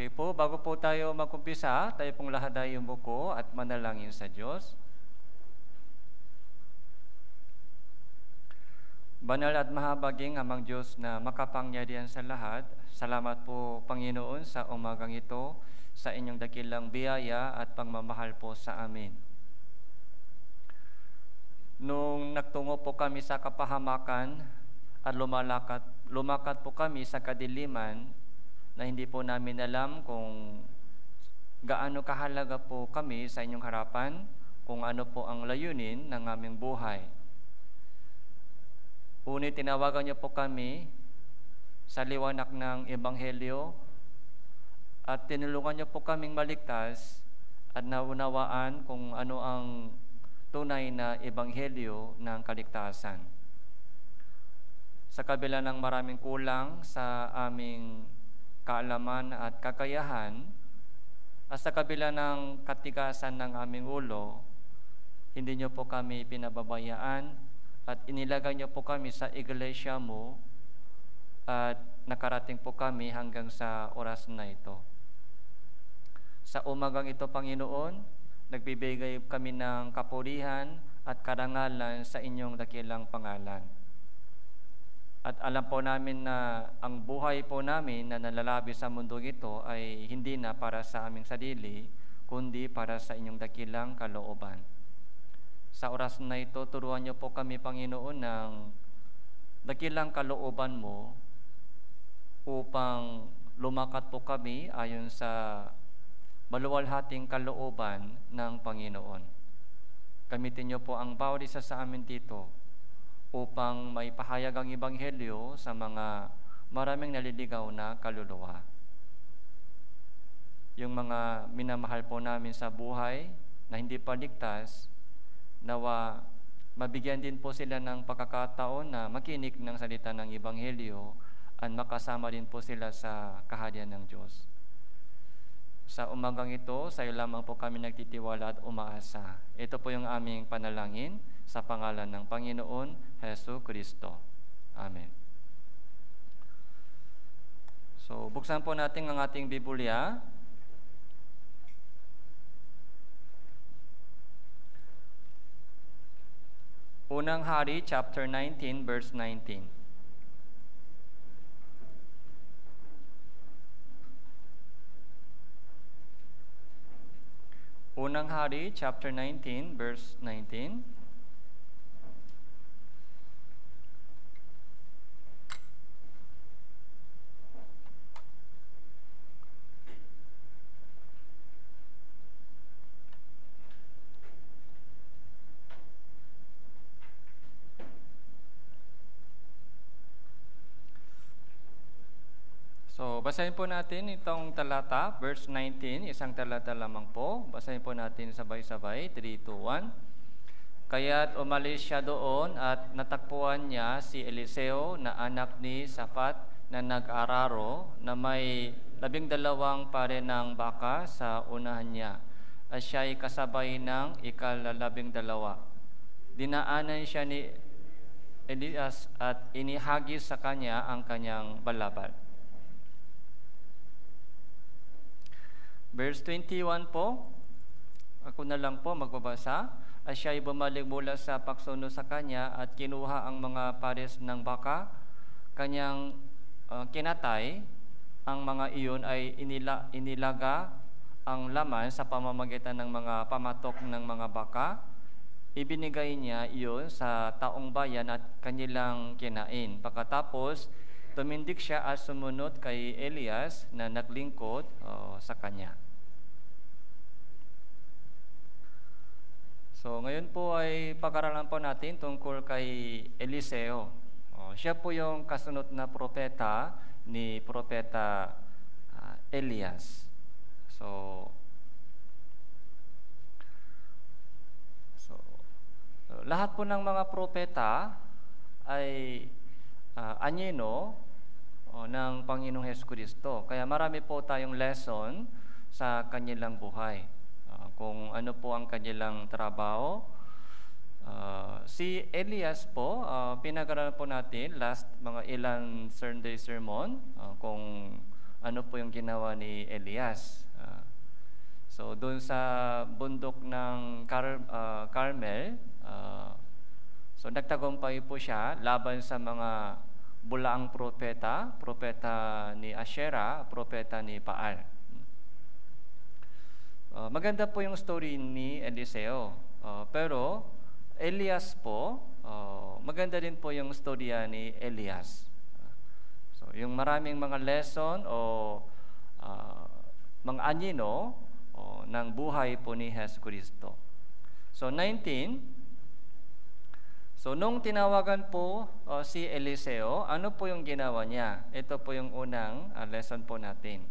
Okay po, bago po tayo mag-umpisa, tayo pong lahat ay yumuko at manalangin sa Diyos. Banal at mahabaging Amang Diyos na makapangyarihan sa lahat, salamat po Panginoon sa umagang ito, sa inyong dakilang biyaya at pagmamahal po sa amin. Nung nagtungo po kami sa kapahamakan at lumakad po kami sa kadiliman, na hindi po namin alam kung gaano kahalaga po kami sa inyong harapan, kung ano po ang layunin ng aming buhay. Unit, tinawagan niyo po kami sa liwanag ng Ebanghelyo at tinulungan niyo po kaming maligtas at naunawaan kung ano ang tunay na Ebanghelyo ng kaligtasan. Sa kabila ng maraming kulang sa aming kaalaman at kakayahan, at sa kabila ng katigasan ng aming ulo, hindi niyo po kami pinababayaan at inilagay niyo po kami sa iglesia mo at nakarating po kami hanggang sa oras na ito. Sa umagang ito, Panginoon, nagbibigay kami ng kapurihan at karangalan sa inyong dakilang pangalan. At alam po namin na ang buhay po namin na nalalabi sa mundo ito ay hindi na para sa aming sarili, kundi para sa inyong dakilang kalooban. Sa oras na ito, turuan niyo po kami, Panginoon, ng dakilang kalooban mo upang lumakad po kami ayon sa maluwalhating kalooban ng Panginoon. Gamitin niyo po ang bawat isa sa amin dito upang may pahayag ang Ebanghelyo sa mga maraming naliligaw na kaluluwa. Yung mga minamahal po namin sa buhay na hindi pa ligtas, nawa mabigyan din po sila ng pagkakataon na makinig ng salita ng Ebanghelyo at makasama din po sila sa kaharian ng Diyos. Sa umagang ito, sa iyo lamang po kami nagtitiwala at umaasa. Ito po yung aming panalangin sa pangalan ng Panginoon Hesus Kristo. Amen. So, buksan po natin ang ating Biblia. Unang Hari, chapter 19, verse 19. Unang Hari, chapter 19, verse 19. So, basahin po natin itong talata, verse 19, isang talata lamang po. Basahin po natin sabay-sabay, 3, 2, 1. Kaya't umalis siya doon at natakpuan niya si Eliseo na anak ni Safat na nag-araro na may 12 pare ng baka sa unahan niya at siya'y kasabay ng ika-12. Dinaanan siya ni Elias at inihagis sa kanya ang kanyang balabal. Verse 21 po, ako na lang po magbabasa. At siya'y bumalik mula sa pagsunod sa kanya at kinuha ang mga pares ng baka, kanyang kinatay. Ang mga iyon ay inilaga ang laman sa pamamagitan ng mga pamatok ng mga baka. Ibinigay niya iyon sa taong bayan at kanilang kinain. Pagkatapos, tumindig siya at sumunod kay Elias na naglingkod sa kanya. So, ngayon po ay pag-aralan po natin tungkol kay Eliseo. Siya po yung kasunod na propeta ni Propeta Elias. So lahat po ng mga propeta ay anyino ng Panginoong Hesus Kristo. Kaya marami po tayong lesson sa kanilang buhay. Kung ano po ang kanilang trabaho. Si Elias po, pinag-aralan po natin last mga ilang Sunday sermon. Kung ano po yung ginawa ni Elias. So doon sa bundok ng Carmel, so nagtagumpay po siya laban sa mga bulaang propeta ni Asherah, propeta ni Baal. Maganda po yung story ni Eliseo. Pero Elias po, maganda din po yung storya ni Elias. So yung maraming mga lesson o mga anyino ng buhay po ni Jesucristo. So 19, so nung tinawagan po si Eliseo, ano po yung ginawa niya? Ito po yung unang lesson po natin.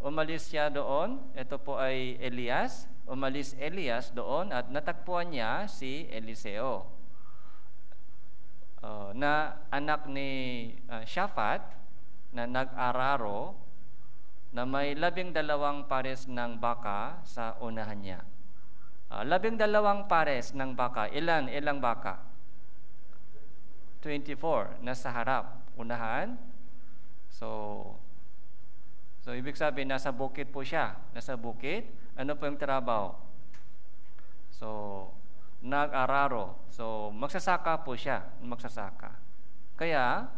Umalis siya doon, ito po ay Elias. Umalis Elias doon at natagpuan niya si Eliseo, na anak ni Shaphat, na nag-araro, na may 12 pares ng baka sa unahan niya. 12 pares ng baka. Ilang baka? 24 na sa harap, unahan. So ibig sabihin, nasa bukid po siya. Nasa bukid. Ano po yung trabaho? So, nag-araro. So, magsasaka po siya. Magsasaka. Kaya,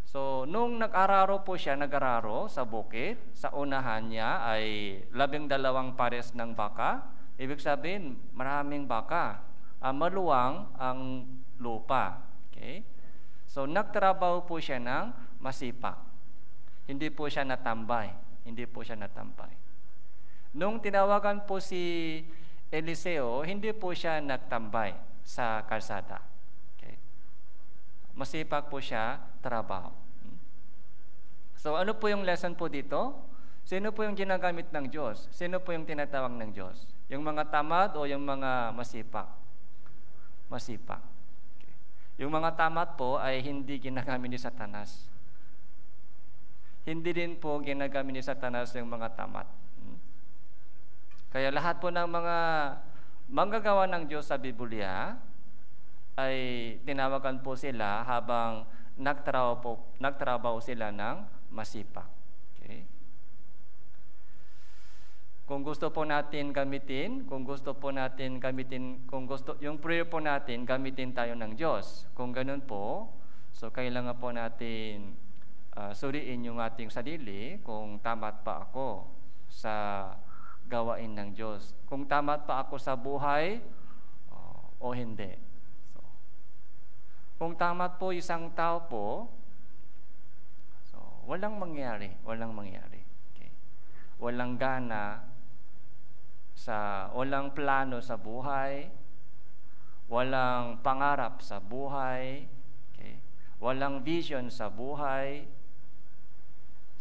so, nung nag-araro po siya, nag-araro sa bukid, sa unahan niya ay 12 pares ng baka. Ibig sabihin, maraming baka. Maluwang ang lupa. Okay? So, nagtrabaho po siya ng masipag. Hindi po siya natambay. Hindi po siya natambay. Nung tinawagan po si Eliseo, hindi po siya nagtambay sa kalsada. Okay? Masipag po siya trabaho. So ano po yung lesson po dito? Sino po yung ginagamit ng Diyos? Sino po yung tinatawag ng Diyos? Yung mga tamad o yung mga masipag? Masipag. Okay. Yung mga tamad po ay hindi ginagamit ni Satanas. Hindi din po ginagamit ni Satanas yung mga tamad. Kaya lahat po ng mga manggagawa ng Diyos sa Biblia ay tinawagan po sila habang nagtrabaho sila ng masipag. Okay? Kung gusto po natin gamitin, yung prayer po natin, gamitin tayo ng Diyos. Kung ganun po, so kailangan po natin suriin yung ating sarili kung tamat pa ako sa gawain ng Diyos. Kung tamat pa ako sa buhay o hindi. So, kung tamat po isang tao po, so, walang mangyari. Okay? Walang gana, walang plano sa buhay, walang pangarap sa buhay, okay? Walang vision sa buhay.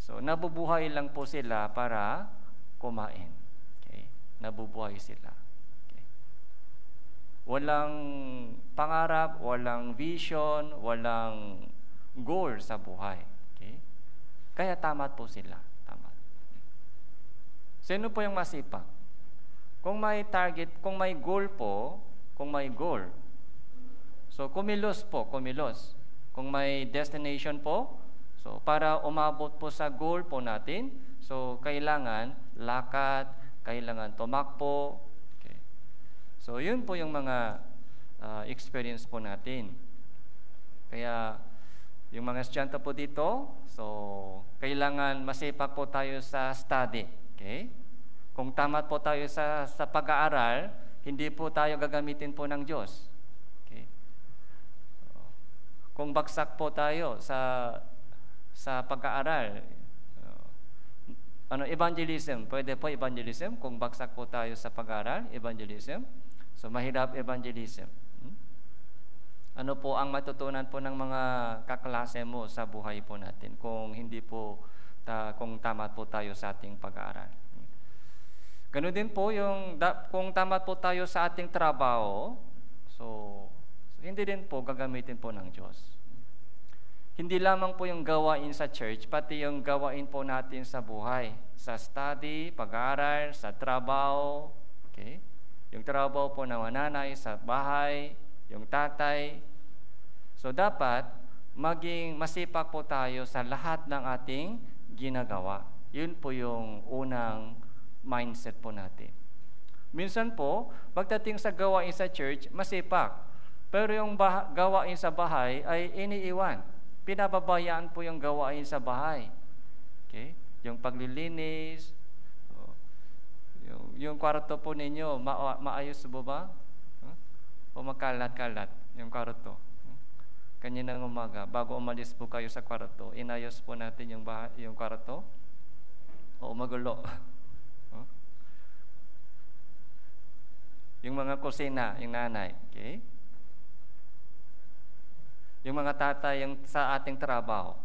So, nabubuhay lang po sila para kumain. Okay? Nabubuhay sila. Okay? Walang pangarap, walang vision, walang goal sa buhay. Okay? Kaya tamat po sila. Tamat. Sino po yung masipag? Kung may target, kung may goal po, so kumilos. Kung may destination po, so, para umabot po sa goal po natin, so, kailangan lakad, kailangan tumakbo. Okay. So, yun po yung mga experience po natin. Kaya, yung mga estudyante po dito, so, kailangan masipag po tayo sa study. Okay? Kung tamat po tayo sa pag-aaral, hindi po tayo gagamitin po ng Diyos. Okay? Kung bagsak po tayo sa pag-aaral, evangelism, pwede po evangelism. Kung bagsak po tayo sa pag-aaral, evangelism. So, mahirap evangelism. Ano po ang matutunan po ng mga kaklase mo sa buhay po natin kung hindi po, kung tamat po tayo sa ating pag-aaral. Ganun din po kung tamat po tayo sa ating trabaho, so hindi din po gagamitin po ng Diyos. Hindi lamang po yung gawain sa church, pati yung gawain po natin sa buhay. Sa study, pag-aaral, sa trabaho. Okay? Yung trabaho po ng nanay sa bahay, yung tatay. So dapat maging masipag po tayo sa lahat ng ating ginagawa. Yun po yung unang mindset po natin. Minsan po, pagdating sa gawain sa church, masipag. Pero yung gawain sa bahay ay iniiwan. Pinababayaan po yung gawain sa bahay. Okay? Yung paglilinis, yung kwarto po ninyo, maayos po ba? O makalat-kalat yung kwarto? Kaninang umaga, bago umalis po kayo sa kwarto, inayos po natin yung kwarto? O magulo? Yung mga kusina, yung nanay, okay? Yung mga tatay yung sa ating trabaho.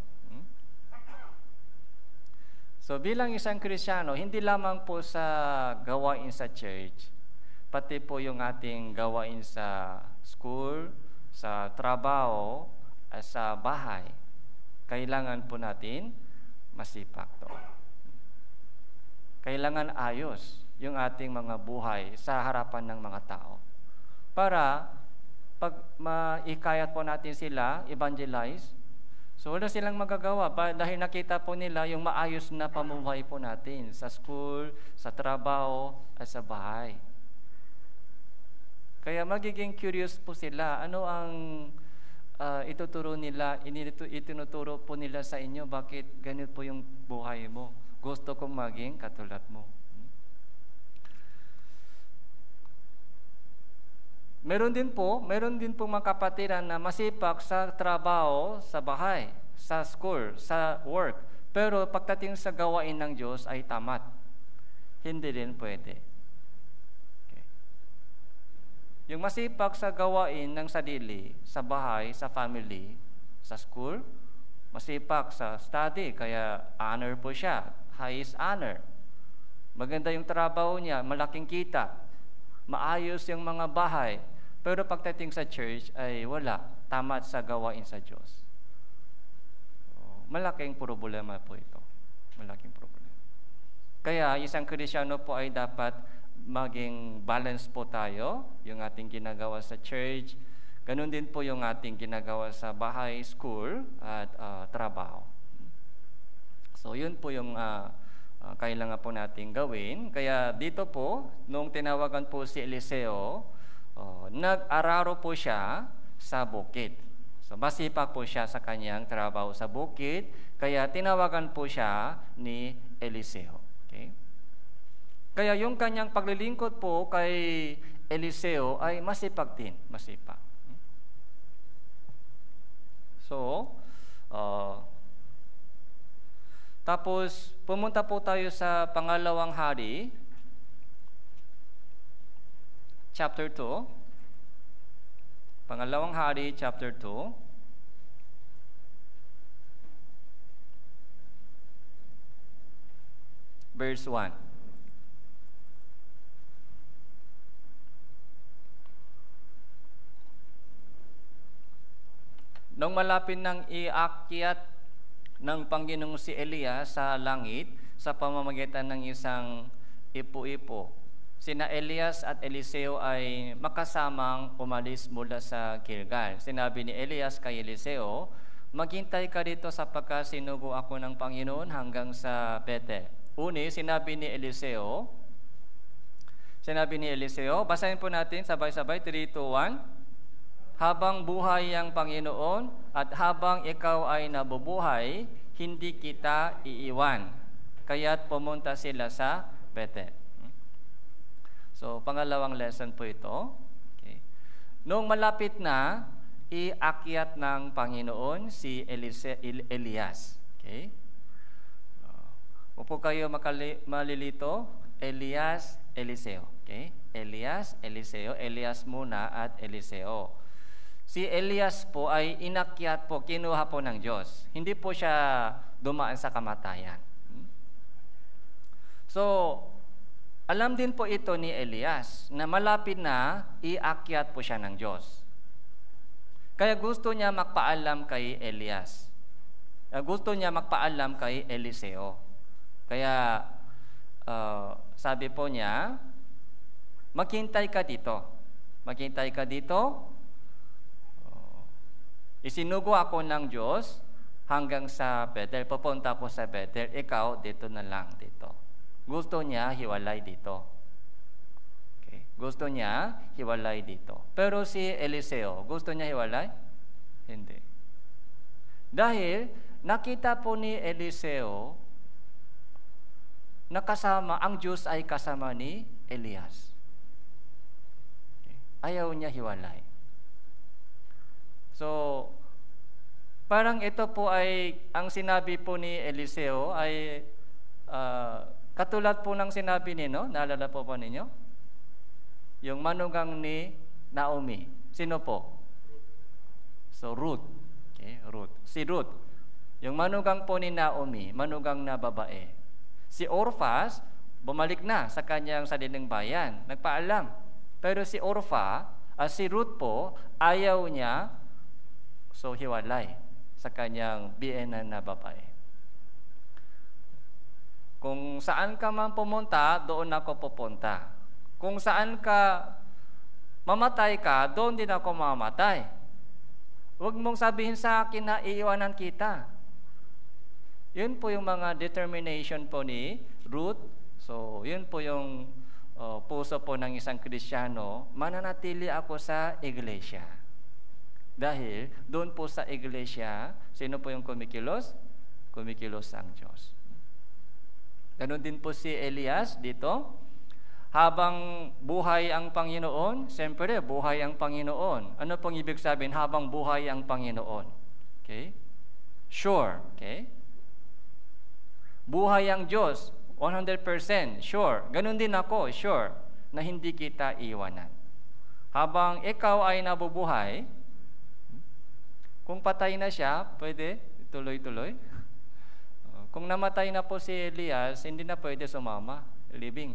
So bilang isang Kristiyano, hindi lamang po sa gawain sa church, pati po yung ating gawain sa school, sa trabaho, at sa bahay, kailangan po natin masipag to. Kailangan ayos yung ating mga buhay sa harapan ng mga tao. Para pag maikayat po natin sila, evangelize, so wala silang magagawa dahil nakita po nila yung maayos na pamumuhay po natin sa school, sa trabaho, at sa bahay. Kaya magiging curious po sila, ano ang ituturo nila, itinuturo po nila sa inyo, bakit ganito po yung buhay mo? Gusto kong maging katulad mo. Meron din po mga kapatiran na masipag sa trabaho, sa bahay, sa school, sa work. Pero pagdating sa gawain ng Diyos ay tamad. Hindi din pwede. Yung masipag sa gawain ng sarili, sa bahay, sa family, sa school, masipag sa study, kaya honor po siya, highest honor. Maganda yung trabaho niya, malaking kita, maayos yung mga bahay, pero pagdating sa church ay wala, tamad sa gawain sa Diyos. Malaking problema po ito. Malaking problema. Kaya isang Kristiyano po ay dapat maging balance po tayo, yung ating ginagawa sa church, ganun din po yung ating ginagawa sa bahay, school, at trabaho. So yun po yung kailangan po nating gawin. Kaya dito po, nung tinawagan po si Eliseo, nag-araro po siya sa bukid. So masipag po siya sa kanyang trabaho sa bukid, kaya tinawagan po siya ni Eliseo. Okay? Kaya yung kanyang paglilingkod po kay Eliseo ay masipag din, masipag. So, tapos pumunta po tayo sa pangalawang hari, chapter 2. Pangalawang hari, chapter 2. Verse 1. Nung malapit nang iakyat ng Panginoong si Elias sa langit sa pamamagitan ng isang ipo-ipo, sina Elias at Eliseo ay makasamang umalis mula sa Gilgal. Sinabi ni Elias kay Eliseo, "Maghintay ka dito sapagkat sinugo ako ng Panginoon hanggang sa Bethel." Sinabi ni Eliseo, basahin po natin sabay-sabay, 3, 2, 1. Habang buhay ang Panginoon at habang ikaw ay nabubuhay, hindi kita iiwan. Kaya't pumunta sila sa Bethel. So, pangalawang lesson po ito. Okay. Noong malapit na, iakyat ng Panginoon si Elias. Okay. Upo kayo malilito. Elias, Eliseo. Okay. Elias, Eliseo. Elias muna at Eliseo. Si Elias po ay inakyat po, kinuha po ng Diyos. Hindi po siya dumaan sa kamatayan. So, alam din po ito ni Elias na malapit na iakyat po siya ng Diyos. Kaya gusto niya magpaalam kay Elias. Gusto niya magpaalam kay Eliseo. Kaya sabi po niya, maghintay ka dito. Isinugo ako ng Diyos hanggang sa Bethel. Pupunta ako sa Bethel. Ikaw, dito na lang, dito. Gusto niya, hiwalay dito. Okay. Gusto niya, hiwalay dito. Pero si Eliseo, gusto niya hiwalay? Hindi. Dahil, nakita po ni Eliseo, na kasama, ang Diyos ay kasama ni Elias. Okay. Ayaw niya hiwalay. So, parang ito po ay, ang sinabi po ni Eliseo ay katulad po ng sinabi nino, naalala po ba ninyo? Yung manugang ni Naomi. Sino po? So, Ruth. Okay, Ruth. Si Ruth. Yung manugang po ni Naomi, manugang na babae. Si Orphas, bumalik na sa kanyang sariling bayan. Nagpaalam. Pero si si Ruth po, ayaw niya, so hiwalay sa kanyang biyenan na babae. Kung saan ka man pumunta, doon ako pupunta. Kung saan ka mamatay ka, doon din ako mamatay. Huwag mong sabihin sa akin na iiwanan kita. Yun po yung mga determination po ni Ruth. So, yun po yung puso po ng isang Kristiyano, mananatili ako sa iglesia. Dahil doon po sa iglesia, sino po yung kumikilos? Kumikilos ang Diyos. Ganon din po si Elias dito. Habang buhay ang Panginoon, siyempre buhay ang Panginoon. Ano pong ibig sabihin habang buhay ang Panginoon? Okay? Sure. Okay? Buhay ang Diyos, 100% sure. Ganon din ako, sure, na hindi kita iwanan. Habang ikaw ay nabubuhay, kung patay na siya, pwede tuloy-tuloy. Kung namatay na po si Elias, hindi na pwede sumama, living.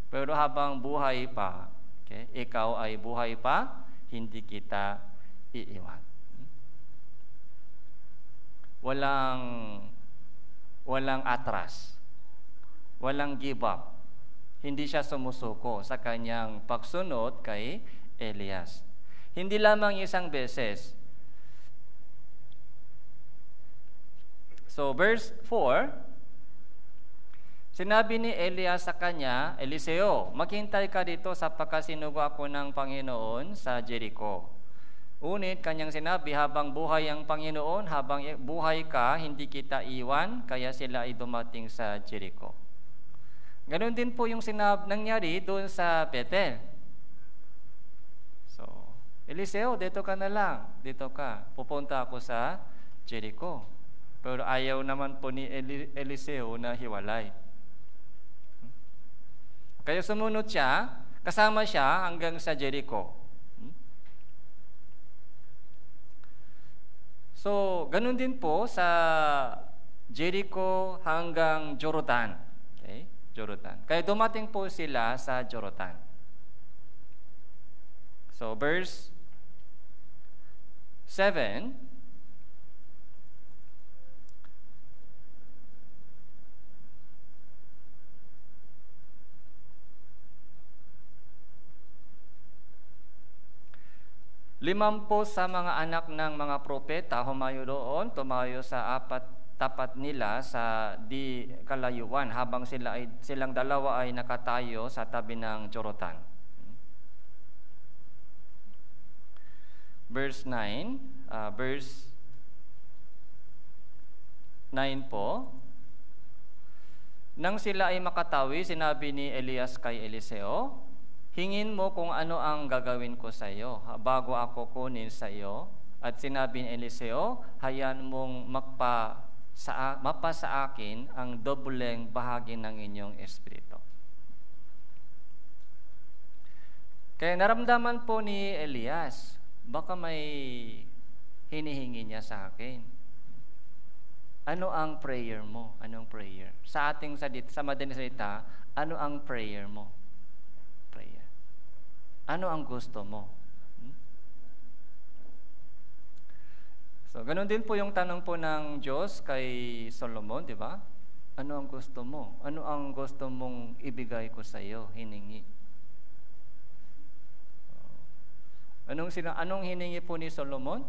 Pero habang buhay pa, okay, ikaw ay buhay pa, hindi kita iiwan. Walang atras. Walang give up. Hindi siya sumusuko sa kanyang pagsunod kay Elias. Hindi lamang isang beses. So, verse 4, sinabi ni Elias sa kanya, Eliseo, maghintay ka dito sapagkat sinugo ako ng Panginoon sa Jericho. Unit, kanyang sinabi, habang buhay ang Panginoon, habang buhay ka, hindi kita iwan, kaya sila ay dumating sa Jericho. Ganon din po yung nangyari doon sa Bethel. So, Eliseo, dito ka na lang, dito ka, pupunta ako sa Jericho. Pero ayaw naman po ni Eliseo na hiwalay. Kaya sumunod siya, kasama siya hanggang sa Jericho. So, ganun din po sa Jericho hanggang Jordan. Okay? Jordan. Kaya dumating po sila sa Jordan. So, verse 7, Limampu sa mga anak ng mga propeta humayo doon, tumayo sa tapat nila sa di kalayuan habang silang dalawa ay nakatayo sa tabi ng Jordan. Verse 9 po. Nang sila ay makatawi, sinabi ni Elias kay Eliseo, hingin mo kung ano ang gagawin ko sa iyo bago ako kunin sa iyo. At sinabi ni Eliseo, hayaan mong mapa sa akin ang dobleng bahagi ng inyong espiritu. Kaya naramdaman po ni Elias, baka may hinihingi niya sa akin. Ano ang prayer mo? Anong prayer? Sa madaling salita, ano ang prayer mo? Ano ang gusto mo? So, ganun din po yung tanong po ng Diyos kay Solomon, di ba? Ano ang gusto mo? Ano ang gusto mong ibigay ko sa iyo, hiningi? Anong hiningi po ni Solomon?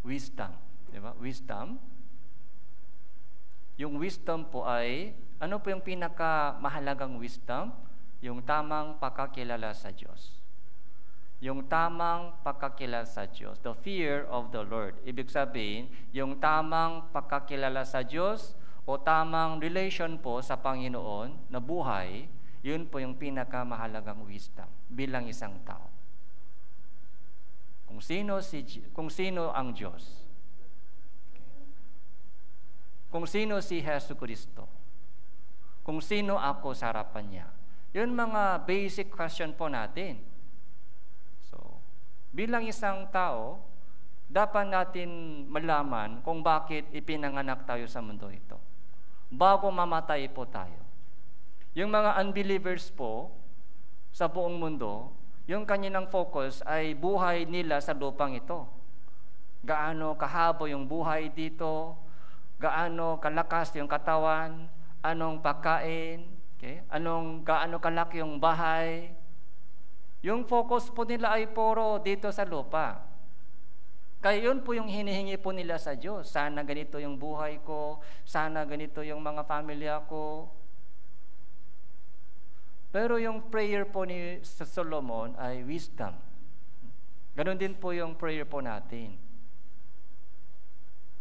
Wisdom. Di ba? Wisdom. Yung wisdom po ay, ano po yung pinakamahalagang wisdom? Yung tamang pagkakilala sa Diyos. Yung tamang pagkakilala sa Diyos. The fear of the Lord. Ibig sabihin, yung tamang pagkakilala sa Diyos o tamang relation po sa Panginoon na buhay, yun po yung pinakamahalagang wisdom bilang isang tao. Kung sino ang Diyos. Kung sino si Hesus Kristo. Kung sino ako sa harapan niya. Yun mga basic question po natin. So, bilang isang tao, dapat natin malaman kung bakit ipinanganak tayo sa mundo ito. Bago mamatay po tayo. Yung mga unbelievers po sa buong mundo, yung kanilang focus ay buhay nila sa lupang ito. Gaano kahaba yung buhay dito, gaano kalakas yung katawan, anong pagkain, okay? Gaano kalaki yung bahay. Yung focus po nila ay puro dito sa lupa. Kaya yun po yung hinihingi po nila sa Diyos. Sana ganito yung buhay ko, sana ganito yung mga pamilya ko. Pero yung prayer po ni Solomon ay wisdom. Ganon din po yung prayer po natin.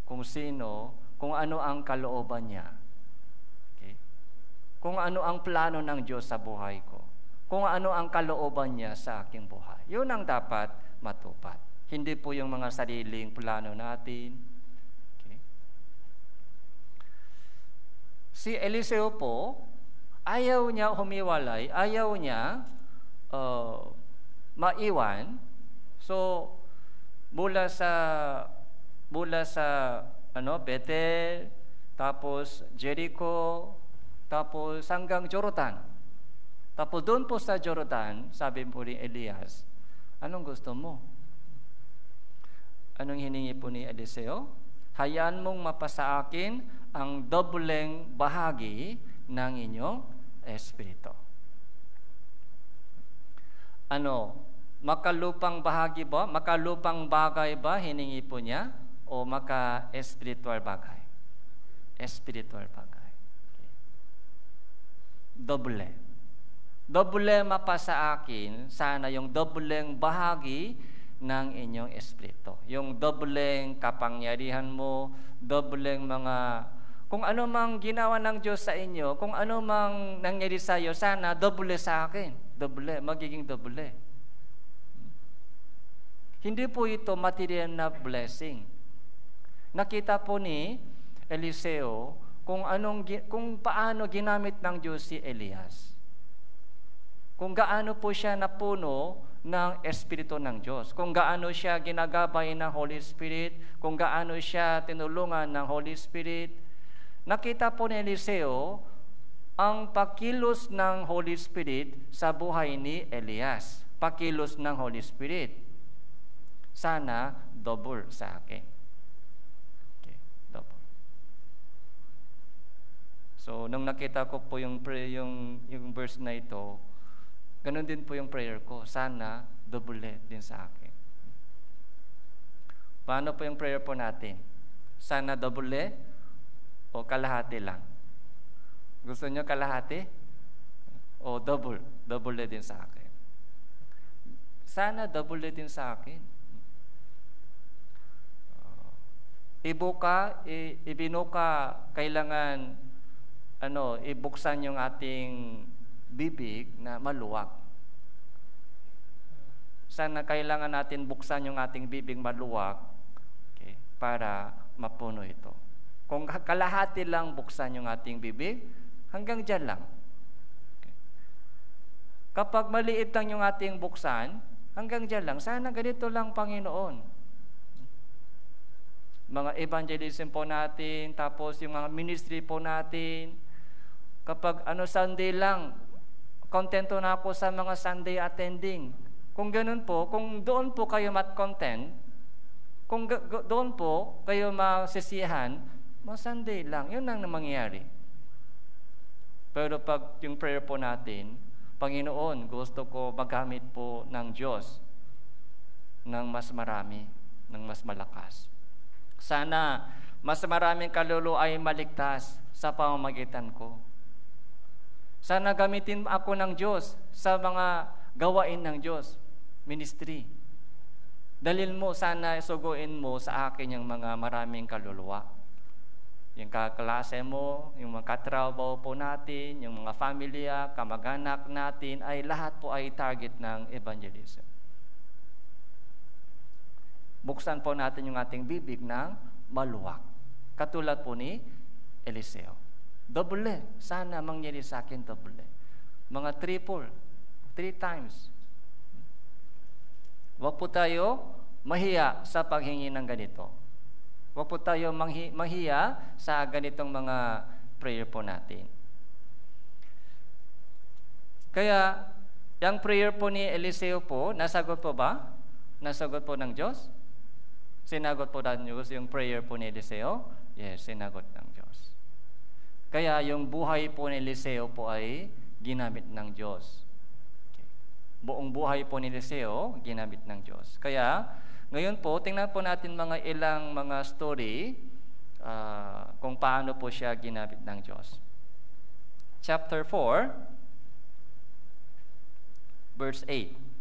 Kung ano ang kalooban niya. Okay? Kung ano ang plano ng Diyos sa buhay ko. Kung ano ang kalooban niya sa aking buhay. Yun ang dapat matupad. Hindi po yung mga sariling plano natin. Okay? Si Eliseo po, ayaw niya humiwalay, ayaw niya maiwan. So, mula sa Bethel, tapos Jericho, tapos hanggang Jordan. Tapos doon po sa Jordan, sabi po ni Elias, anong gusto mo? Anong hiningi po ni Eliseo? Hayaan mong mapasa akin ang dobleng bahagi ng inyong espiritu. Makalupang bahagi ba? Makalupang bagay ba hiningi po niya? O maka-espiritual bagay? Espiritual bagay. Okay. Doble mapasa akin, sana yung dobleng bahagi ng inyong espiritu. Yung dobleng kapangyarihan mo, dobleng kung ano mang ginawa ng Diyos sa inyo, kung ano mang nangyari sa iyo, sana doble sa akin. Magiging doble. Hindi po ito material na blessing. Nakita po ni Eliseo kung paano ginamit ng Diyos si Elias. Kung gaano po siya napuno ng Espiritu ng Diyos. Kung gaano siya ginagabay ng Holy Spirit. Kung gaano siya tinulungan ng Holy Spirit. Nakita po ni Eliseo ang pakilos ng Holy Spirit sa buhay ni Elias. Pakilos ng Holy Spirit. Sana double sa akin. So, nung nakita ko po yung verse na ito, ganun din po yung prayer ko. Sana double din sa akin. Paano po yung prayer po natin? Sana double o kalahati lang? Gusto nyo kalahati? O double? Double din sa akin. Sana double din sa akin. Ibinuka, kailangan ibuksan yung ating bibig na maluwag. Sana kailangan natin buksan yung ating bibig maluwag, okay, para mapuno ito. Kung kalahati lang buksan yung ating bibig, hanggang dyan lang. Okay. Kapag maliit lang yung ating buksan, hanggang dyan lang. Sana ganito lang, Panginoon. Mga evangelism po natin, tapos yung mga ministry po natin. Kapag Sunday lang, kontento na ako sa mga Sunday attending. Kung ganun po, kung doon po kayo mat-content, kung doon po kayo masisiyahan, mga Sunday lang, yun ang mangyayari. Pero pag yung prayer po natin, Panginoon, gusto ko magamit po ng Diyos ng mas marami, ng mas malakas. Sana mas maraming kaluluwa ay maligtas sa pamamagitan ko. Sana gamitin ako ng Diyos sa mga gawain ng Diyos, ministry. Dalil mo, sana suguin mo sa akin yung mga maraming kaluluwa. Yung kaklase mo, yung mga katrabaho po natin, yung mga pamilya, kamag-anak natin, ay lahat po ay target ng evangelism. Buksan po natin yung ating bibig ng maluwag. Katulad po ni Eliseo. Doble. Sana mangyari sa akin doble. Mga triple. 3 times. Huwag po tayo mahiya sa paghingi ng ganito. Huwag po tayo mahiya sa ganitong mga prayer po natin. Kaya, yung prayer po ni Eliseo po, nasagot po ba? Nasagot po ng Diyos? Sinagot po ng Diyos yung prayer po ni Eliseo? Yes, sinagot ng Diyos. Kaya yung buhay po ni Eliseo po ay ginamit ng Diyos. Okay. Buong buhay po ni Eliseo, ginamit ng Diyos. Kaya, ngayon po, tingnan po natin mga ilang mga story kung paano po siya ginamit ng Diyos. Chapter 4, verse 8.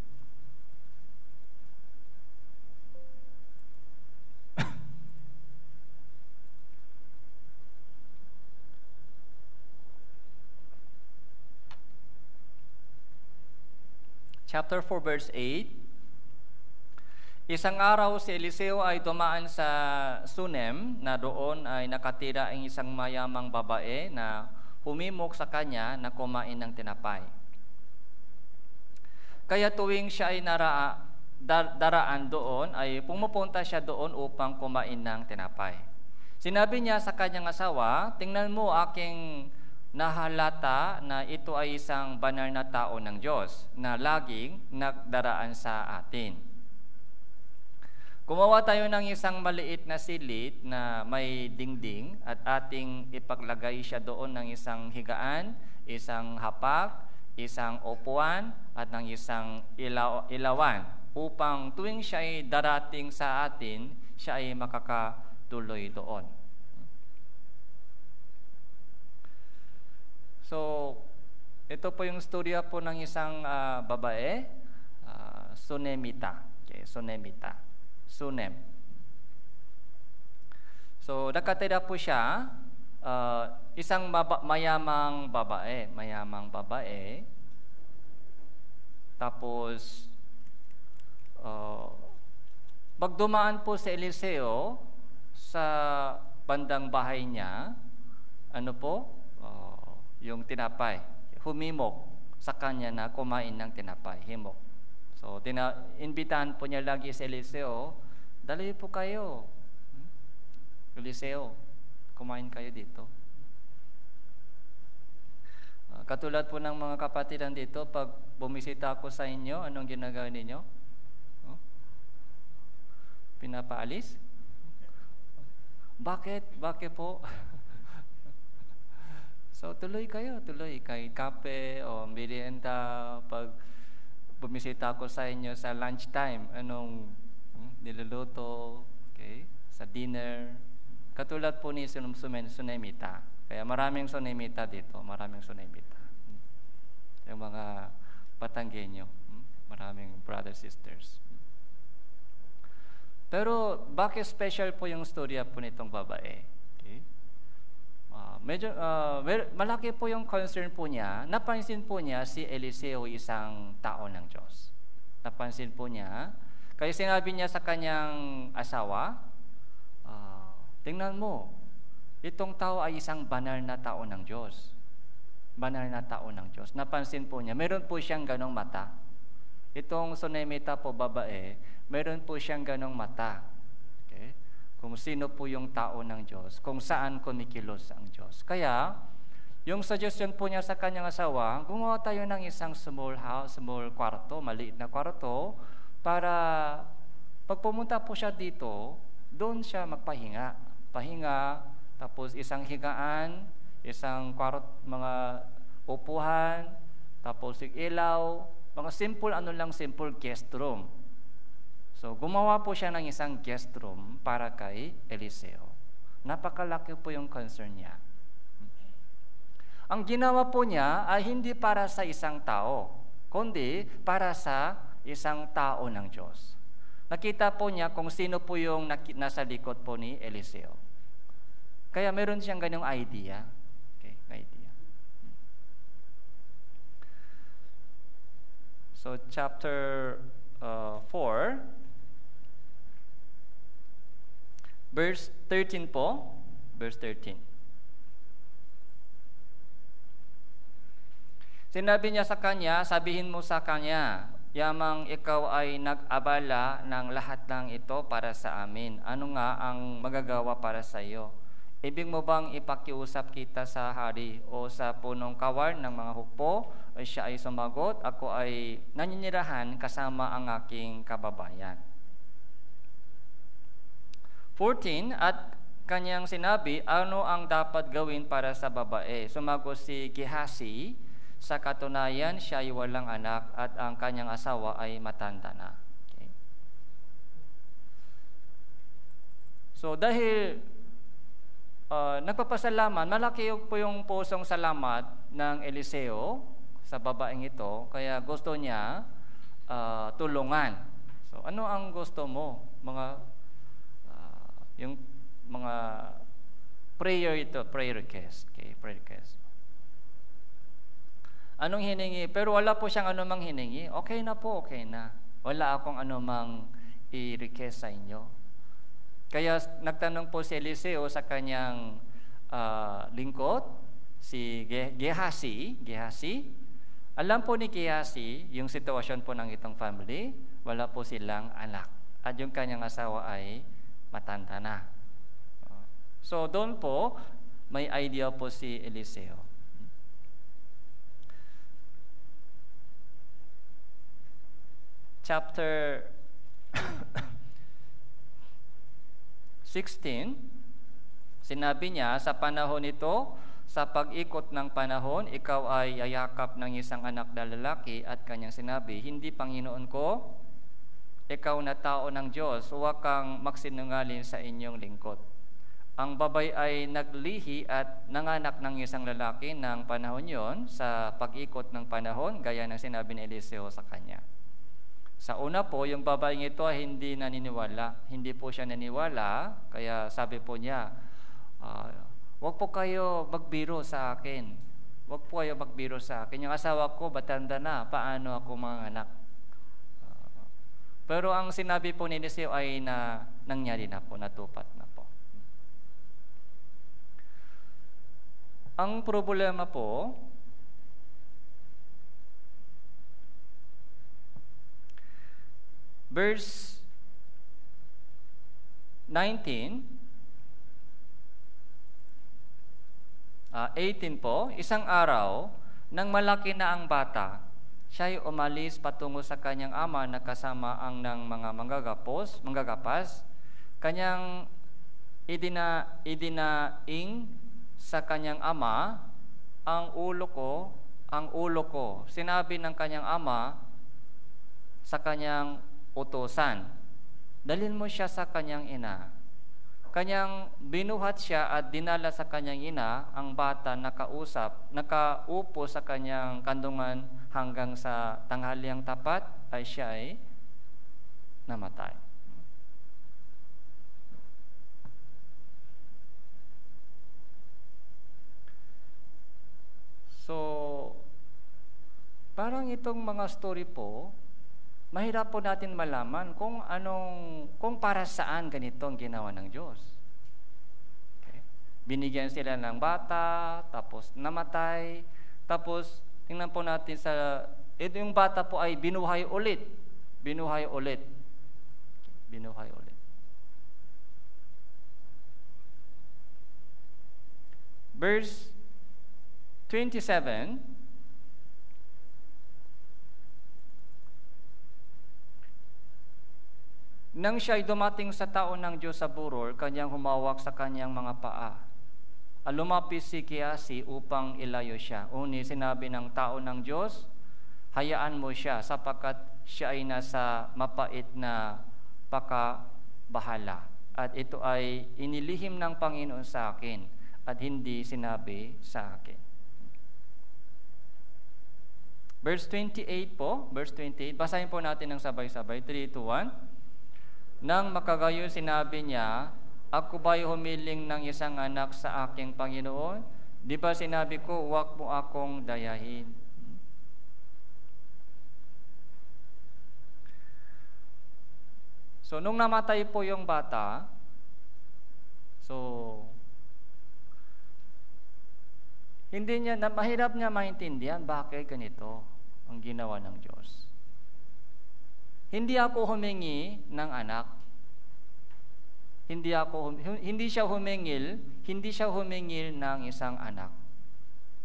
Chapter 4, verse 8. Isang araw si Eliseo ay dumaan sa Sunem na doon ay nakatira ang isang mayamang babae na humimok sa kanya na kumain ng tinapay. Kaya tuwing siya ay daraan doon ay pumupunta siya doon upang kumain ng tinapay. Sinabi niya sa kanyang asawa, "Tingnan mo aking nahalata na ito ay isang banal na tao ng Diyos na laging nagdaraan sa atin. Gumawa tayo ng isang maliit na silid na may dingding at ating ipaglagay siya doon ng isang higaan, isang hapak, isang upuan at ng isang ilawan upang tuwing siya ay darating sa atin, siya ay makakatuloy doon." So, ito po yung storya po ng isang babae, Sunemita. Okay, Sunemita. Sunem. So, nakatira po siya, isang mayamang babae. Tapos, pagdumaan po si Eliseo sa bandang bahay niya, ano po? Yung tinapay, humimok sa kanya na kumain ng tinapay, himok. So, inbitahan po niya lagi si Eliseo, "Dali po kayo. Eliseo, kumain kayo dito." Katulad po ng mga kapatiran dito, pag bumisita ako sa inyo, anong ginagawa ninyo? Pinapaalis? Bakit? Bakit po? So, tuloy kayo. Kahit kape o merienda, pag bumisita ko sa inyo sa lunchtime, anong niluluto, okay, sa dinner. Katulad po ni Sunemita. Kaya maraming Sunemita dito, Yung mga Batanggenyo, maraming brothers, sisters. Pero, bakit special po yung storya po nitong babae? Medyo malaki po yung concern po niya. Napansin po niya si Eliseo isang tao ng Diyos. Napansin po niya. Kaya sinabi niya sa kanyang asawa, "Tingnan mo, itong tao ay isang banal na tao ng Diyos." Banal na tao ng Diyos. Napansin po niya, meron po siyang ganong mata. Itong Sunemita po babae, meron po siyang ganong mata. Okay? Kung sino po yung tao ng Diyos, kung saan kumikilos ang Diyos. Kaya, yung suggestion po niya sa kanyang asawa, gumawa tayo ng isang small kwarto, maliit na kwarto, para pag pumunta po siya dito, doon siya magpahinga. Tapos isang higaan, isang kwarto, mga upuhan, tapos ilaw, mga simple guest room. So, gumawa po siya ng isang guest room para kay Eliseo. Napakalaki po yung concern niya. Ang ginawa po niya ay hindi para sa isang tao, kundi para sa isang tao ng Diyos. Nakita po niya kung sino po yung nasa likod po ni Eliseo. Kaya meron siyang ganyang idea. Okay, idea. So, chapter 4, verse 13 po. Verse 13. Sinabi niya sa kanya, sabihin mo sa kanya, yamang ikaw ay nag-abala ng lahat ng ito para sa amin. Ano nga ang magagawa para sa iyo? Ibig mo bang ipakiusap kita sa hari o sa punong kawar ng mga hukbo? O siya ay sumagot, ako ay naninirahan kasama ang aking kababayan. 14, at kanyang sinabi, ano ang dapat gawin para sa babae? Sumagot si Gehazi, sa katunayan, siya ay walang anak at ang kanyang asawa ay matanda na. Okay. So, dahil nagpapasalamat, malaki po yung pusong salamat ng Eliseo sa babaeng ito, kaya gusto niya tulungan. So, ano ang gusto mo? Yung mga prayer request. Okay, prayer request. Anong hiningi? Pero wala po siyang anumang hiningi. Okay na po, okay na. Wala akong anumang i-request sa inyo. Kaya nagtanong po si Eliseo sa kanyang lingkod, si Gehazi. Alam po ni Gehazi yung sitwasyon po ng itong family. Wala po silang anak. At yung kanyang asawa ay matanda na. So doon po, may idea po si Eliseo. Chapter 16, sinabi niya, sa panahon ito, sa pag-ikot ng panahon, ikaw ay yayakap ng isang anak na lalaki at kanyang sinabi, hindi Panginoon ko, ikaw na tao ng Diyos, huwag kang magsinungaling sa inyong lingkod. Ang babay ay naglihi at nanganak ng isang lalaki ng panahon yon sa pag-ikot ng panahon, gaya ng sinabi ni Eliseo sa kanya. Sa una po, yung babaeng ito ay hindi naniniwala. Hindi po siya naniwala, kaya sabi po niya, huwag po kayo magbiro sa akin. Huwag po kayo magbiro sa akin. Yung asawa ko, batanda na, paano ako mga anak? Pero ang sinabi po ni Eliseo ay nangyari na po, natupad na po. Ang problema po, verse 19, 18 po, isang araw, nang malaki na ang bata, siya ay umalis patungo sa kanyang ama na kasama ang ng mga manggagapas, kanyang idinaing sa kanyang ama, ang ulo ko. Sinabi ng kanyang ama sa kanyang utusan, dalhin mo siya sa kanyang ina. Kanyang binuhat siya at dinala sa kanyang ina ang bata nakaupo sa kanyang kandungan hanggang sa tanghaliang tapat ay siya ay namatay. So, parang itong mga story po, mahirap po natin malaman kung para saan ganito ang ginawa ng Diyos. Okay. Binigyan sila ng bata, tapos namatay, tapos tingnan po natin yung bata po ay binuhay ulit. Verse 27, nang siya ay dumating sa taon ng Diyos sa burol, kanyang humawak sa kanyang mga paa. Lumapis si Gehazi upang ilayo siya. Uni, sinabi ng tao ng Diyos, hayaan mo siya sapagkat siya ay nasa mapait na pakabahala. At ito ay inilihim ng Panginoon sa akin at hindi sinabi sa akin. Verse 28 po, verse 28. Basahin po natin ng sabay-sabay. 3, 2, 1. Nang makagayon sinabi niya, ako ba'y humiling ng isang anak sa aking Panginoon? Di ba sinabi ko, huwag mo akong dayahin? So, nung namatay po yung bata, mahirap niya maintindihan bakit ganito ang ginawa ng Diyos. Hindi ako humingi ng anak. Hindi siya humingil ng isang anak.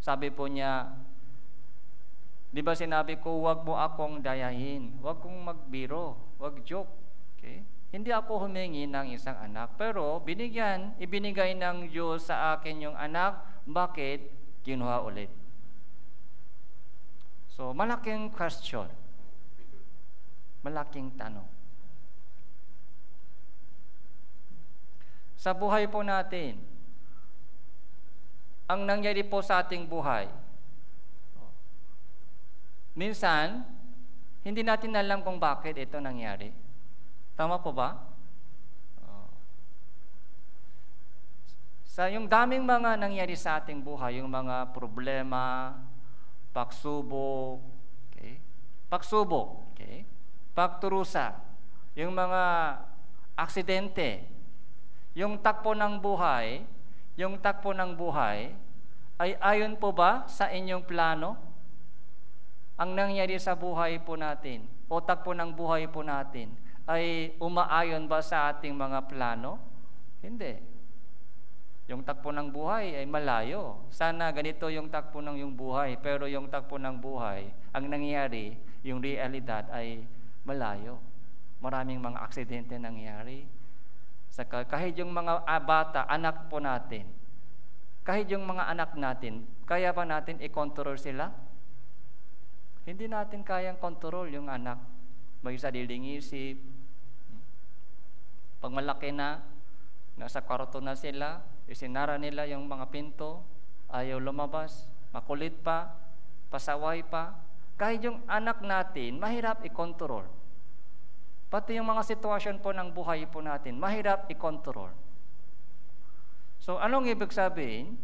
Sabi po niya, di ba sinabi ko, huwag mo akong dayahin, huwag kong magbiro, huwag joke. Okay? Hindi ako humingi ng isang anak, pero ibinigay ng Diyos sa akin yung anak. Bakit? Kinuha ulit. So, malaking question. Malaking tanong. Sa buhay po natin, ang nangyari po sa ating buhay, minsan, hindi natin alam kung bakit ito nangyari. Tama po ba? Sa yung daming mga nangyari sa ating buhay, yung mga problema, pagsubok, okay? Pagturusa, yung mga aksidente, yung takbo ng buhay ay ayon po ba sa inyong plano? Ang nangyari sa buhay po natin o takbo ng buhay po natin ay umaayon ba sa ating mga plano? Hindi. Yung takbo ng buhay ay malayo. Sana ganito yung takbo ng yung buhay, pero yung takbo ng buhay, ang nangyari, yung realidad ay malayo. Maraming mga aksidente nangyari. Kahit yung mga bata, anak po natin, kahit yung mga anak natin, kaya ba natin i-control sila? Hindi natin kayang control yung anak. May sariling isip. Pag malaki na, nasa kwarto na sila, isinara nila yung mga pinto, ayaw lumabas, makulit pa, pasaway pa. Kahit yung anak natin, mahirap i-control. Pati yung mga sitwasyon po ng buhay po natin, mahirap i-control. So, anong ibig sabihin?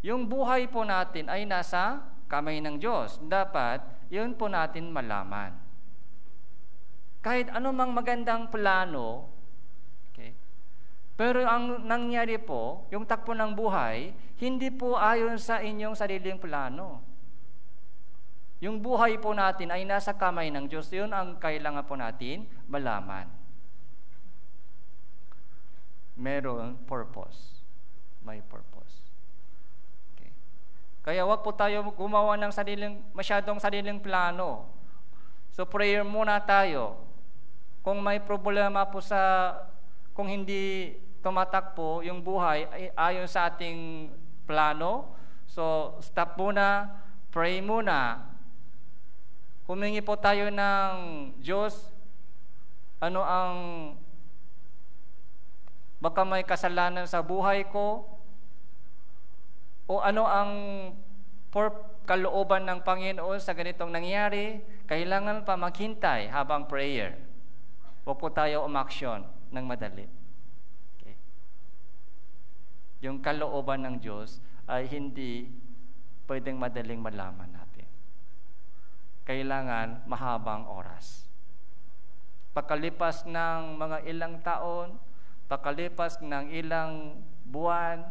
Yung buhay po natin ay nasa kamay ng Diyos. Dapat, yun po natin malaman. Kahit anumang magandang plano, okay, pero ang nangyari po, yung takbo ng buhay, hindi po ayon sa inyong sariling plano. Yung buhay po natin ay nasa kamay ng Diyos. Yun ang kailangan po natin malaman. Meron purpose. May purpose. Okay. Kaya wag po tayo gumawa ng masyadong sariling plano. So prayer muna tayo. Kung may problema po kung hindi tumatakbo yung buhay ay ayon sa ating plano, so stop muna, pray muna. Humingi po tayo ng Diyos, baka may kasalanan sa buhay ko, o ano ang kalooban ng Panginoon sa ganitong nangyari, kailangan pa maghintay habang prayer. Huwag po tayo umaksyon ng madali. Okay. Yung kalooban ng Diyos ay hindi pwedeng madaling malaman natin. Kailangan mahabang oras. Pagkalipas ng mga ilang taon, pagkalipas ng ilang buwan,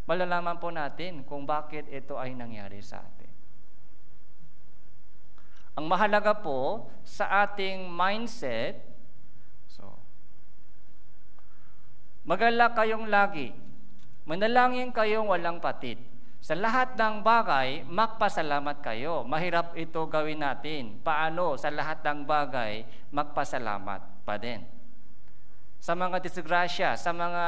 malalaman po natin kung bakit ito ay nangyari sa atin. Ang mahalaga po sa ating mindset, magalak kayong lagi, manalangin kayong walang patid. Sa lahat ng bagay, magpasalamat kayo. Mahirap ito gawin natin. Paano? Sa lahat ng bagay, magpasalamat pa din. Sa mga disgrasya, sa mga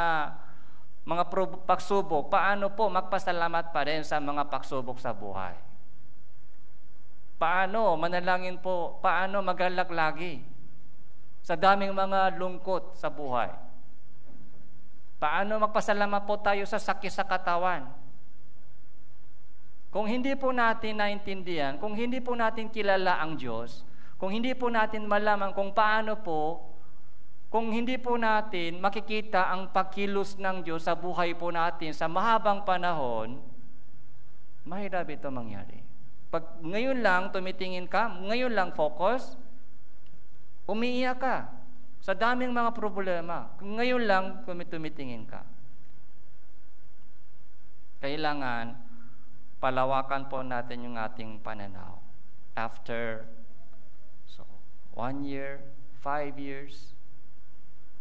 pagsubok, paano po magpasalamat pa rin sa mga pagsubok sa buhay? Paano? Manalangin po. Paano magalak lagi? sa daming mga lungkot sa buhay? Paano magpasalamat po tayo sa sakit sa katawan? Kung hindi po natin naintindihan, kung hindi po natin kilala ang Diyos, kung hindi po natin malaman kung paano po, kung hindi po natin makikita ang pagkilos ng Diyos sa buhay po natin sa mahabang panahon, mahirap ito mangyari. Pag ngayon lang tumitingin ka, ngayon lang focus, umiiyak ka sa daming mga problema. Kung ngayon lang tumitingin ka. Kailangan palawakan po natin yung ating pananaw. After 1 year, 5 years,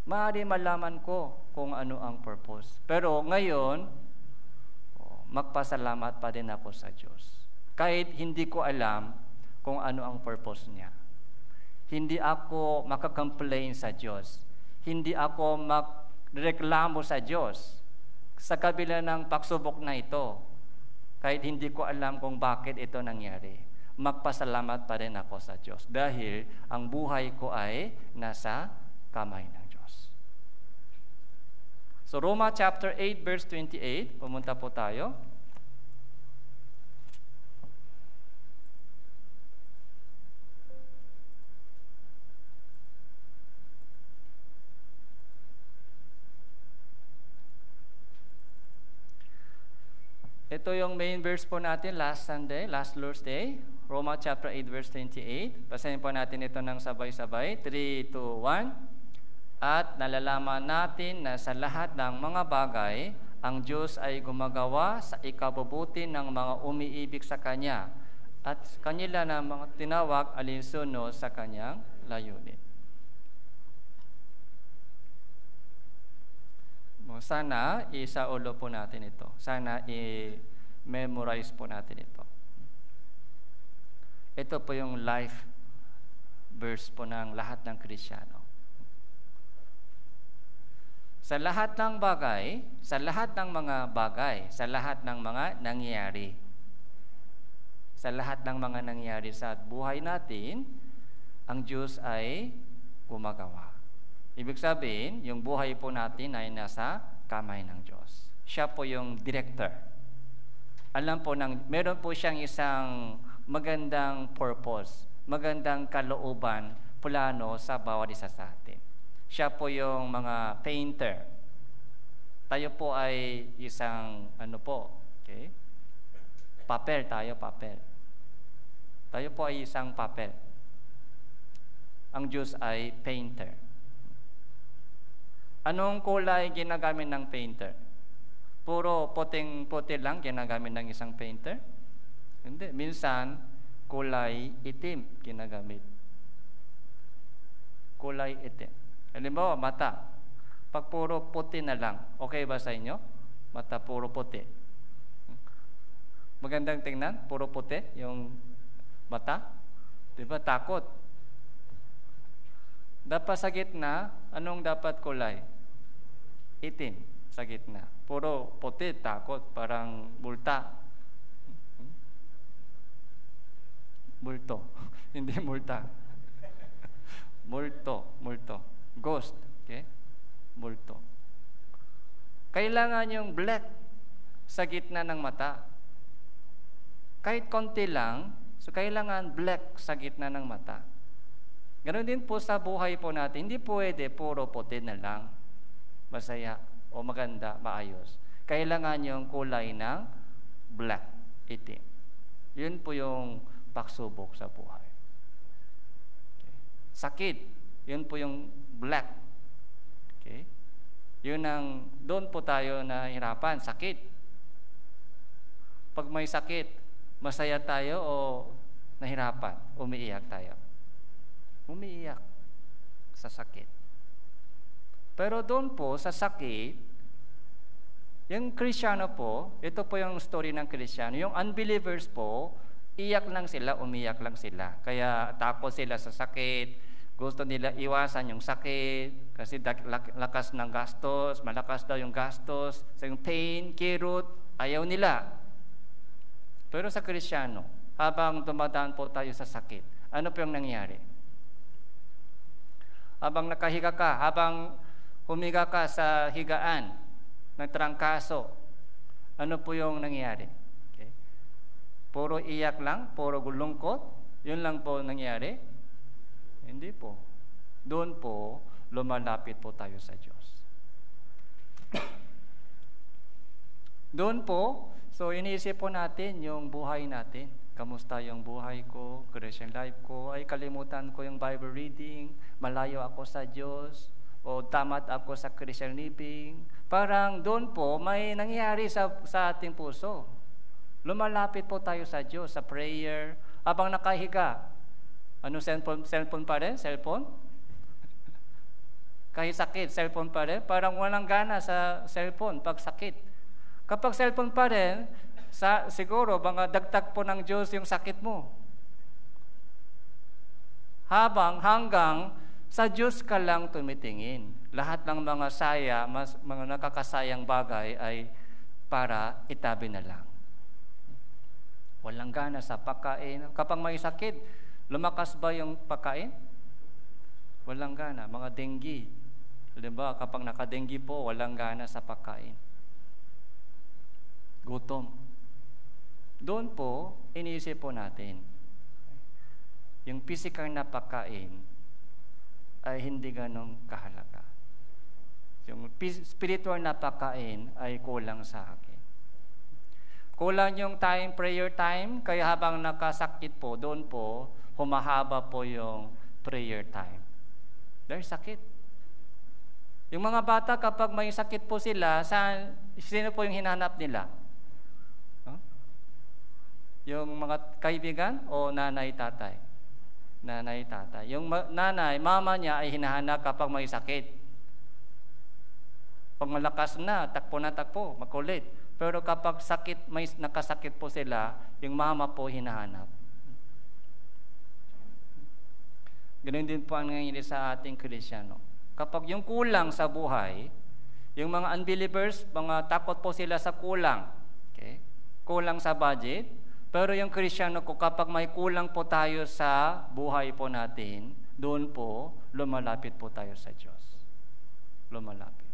maaari malaman ko kung ano ang purpose. Pero ngayon, magpasalamat pa din ako sa Diyos. Kahit hindi ko alam kung ano ang purpose niya. Hindi ako makakomplain sa Diyos. Hindi ako magreklamo sa Diyos sa kabila ng pagsubok na ito. Kahit hindi ko alam kung bakit ito nangyari. Magpasalamat pa rin ako sa Diyos. Dahil ang buhay ko ay nasa kamay ng Diyos. So Roma chapter 8 verse 28, pumunta po tayo. Ito yung main verse po natin last Lord's Day, Roma chapter 8 verse 28. Basahin po natin ito ng sabay-sabay. 3, 2, 1. At nalalaman natin na sa lahat ng mga bagay, ang Diyos ay gumagawa sa ikabubuti ng mga umiibig sa Kanya at kanila na mga tinawag alinsunod sa Kanyang layunin. Sana isaulo po natin ito. Sana i-memorize po natin ito. Ito po yung life verse po ng lahat ng Kristiyano. Sa lahat ng bagay, sa lahat ng mga bagay, sa lahat ng mga nangyayari, sa lahat ng mga nangyayari sa buhay natin, ang Diyos ay gumagawa. Ibig sabihin, yung buhay po natin ay nasa kamay ng Diyos. Siya po yung director. Alam po, meron po siyang isang magandang purpose, magandang kalooban, plano sa bawat isa sa atin. Siya po yung mga painter. Tayo po ay isang, okay? Papel. Tayo po ay isang papel. Ang Diyos ay painter. Anong kulay ginagamit ng painter? Puro puting-puti lang ginagamit ng isang painter? Hindi. Minsan, kulay itim ginagamit. Kulay itim. Halimbawa, mata. Pag puro puti na lang, okay ba sa inyo? Mata puro puti. Magandang tingnan, puro puti yung mata. Diba? Takot. Dapat sa gitna, anong dapat kulay? Itim sa gitna. Puro puti, takot, parang multa. Multo. Hindi multa. Multo. Ghost. Okay? Multo. Kailangan yung black sa gitna ng mata. Kahit konti lang, so kailangan black sa gitna ng mata. Ganon din po sa buhay po natin. Hindi pwede puro puti na lang. Masaya o maganda, maayos. Kailangan yung kulay ng black, itim. Yun po yung pagsubok sa buhay. Okay. Sakit, yun po yung black. Okay? Doon po tayo nahirapan, sakit. Pag may sakit, masaya tayo o nahirapan, umiiyak tayo. Umiiyak sa sakit. Pero doon po sa sakit, yung Kristiyano po, ito po yung story ng Kristiyano, yung unbelievers po, iyak lang sila, umiyak lang sila. Kaya takot sila sa sakit, gusto nila iwasan yung sakit, kasi lakas ng gastos, malakas daw yung gastos, sa yung pain, kirot, ayaw nila. Pero sa Kristiyano, habang dumadaan po tayo sa sakit, ano po yung nangyari? Habang nakahiga ka, habang humiga ka sa higaan ng trangkaso, ano po yung nangyari? Okay. Puro iyak lang, puro gulungkot, yun lang po nangyari? Hindi po. Doon po, lumalapit po tayo sa Diyos. Doon po, so iniisip po natin yung buhay natin. Kamusta yung buhay ko, Christian life ko, ay kalimutan ko yung Bible reading, malayo ako sa Diyos, o tamat ako sa Christian living. Parang doon po, may nangyari sa ating puso. Lumalapit po tayo sa Diyos, sa prayer, habang nakahiga. Ano, cellphone pa rin? Cellphone? Kahit sakit, cellphone pa rin? Parang walang gana sa cellphone pag sakit. Kapag cellphone pa rin, siguro mga dagdag po ng Diyos yung sakit mo. Hanggang sa Diyos ka lang tumitingin. Lahat ng mga mga nakakasayang bagay ay para itabi na lang. Walang gana sa pagkain. Kapag may sakit, lumakas ba yung pagkain? Walang gana. Mga dengue. Diba? Kapag nakadengue po, walang gana sa pagkain. Gutom. Doon po, iniisip po natin, yung physical na pagkain ay hindi ganong kahalaga. Yung spiritual na pagkain ay kulang sa akin. Kulang yung prayer time, kaya habang nakasakit po, doon po, humahaba po yung prayer time. Dahil sakit. Yung mga bata, kapag may sakit po sila, sino po yung hinanap nila? Yung mga kaibigan o nanay, tatay? Nanay, tatay. Yung nanay, mama niya ay hinahanap kapag may sakit. Pag malakas na takpo, makulit. Pero kapag may nakasakit po sila, yung mama po hinahanap. Ganun din po ang nangyayari sa ating Kristiyano. Kapag yung kulang sa buhay, yung mga unbelievers, mga takot po sila sa kulang. Okay? Kulang sa budget. Pero yung Kristiyano ko, kapag may kulang po tayo sa buhay po natin, doon po, lumalapit po tayo sa Diyos. Lumalapit.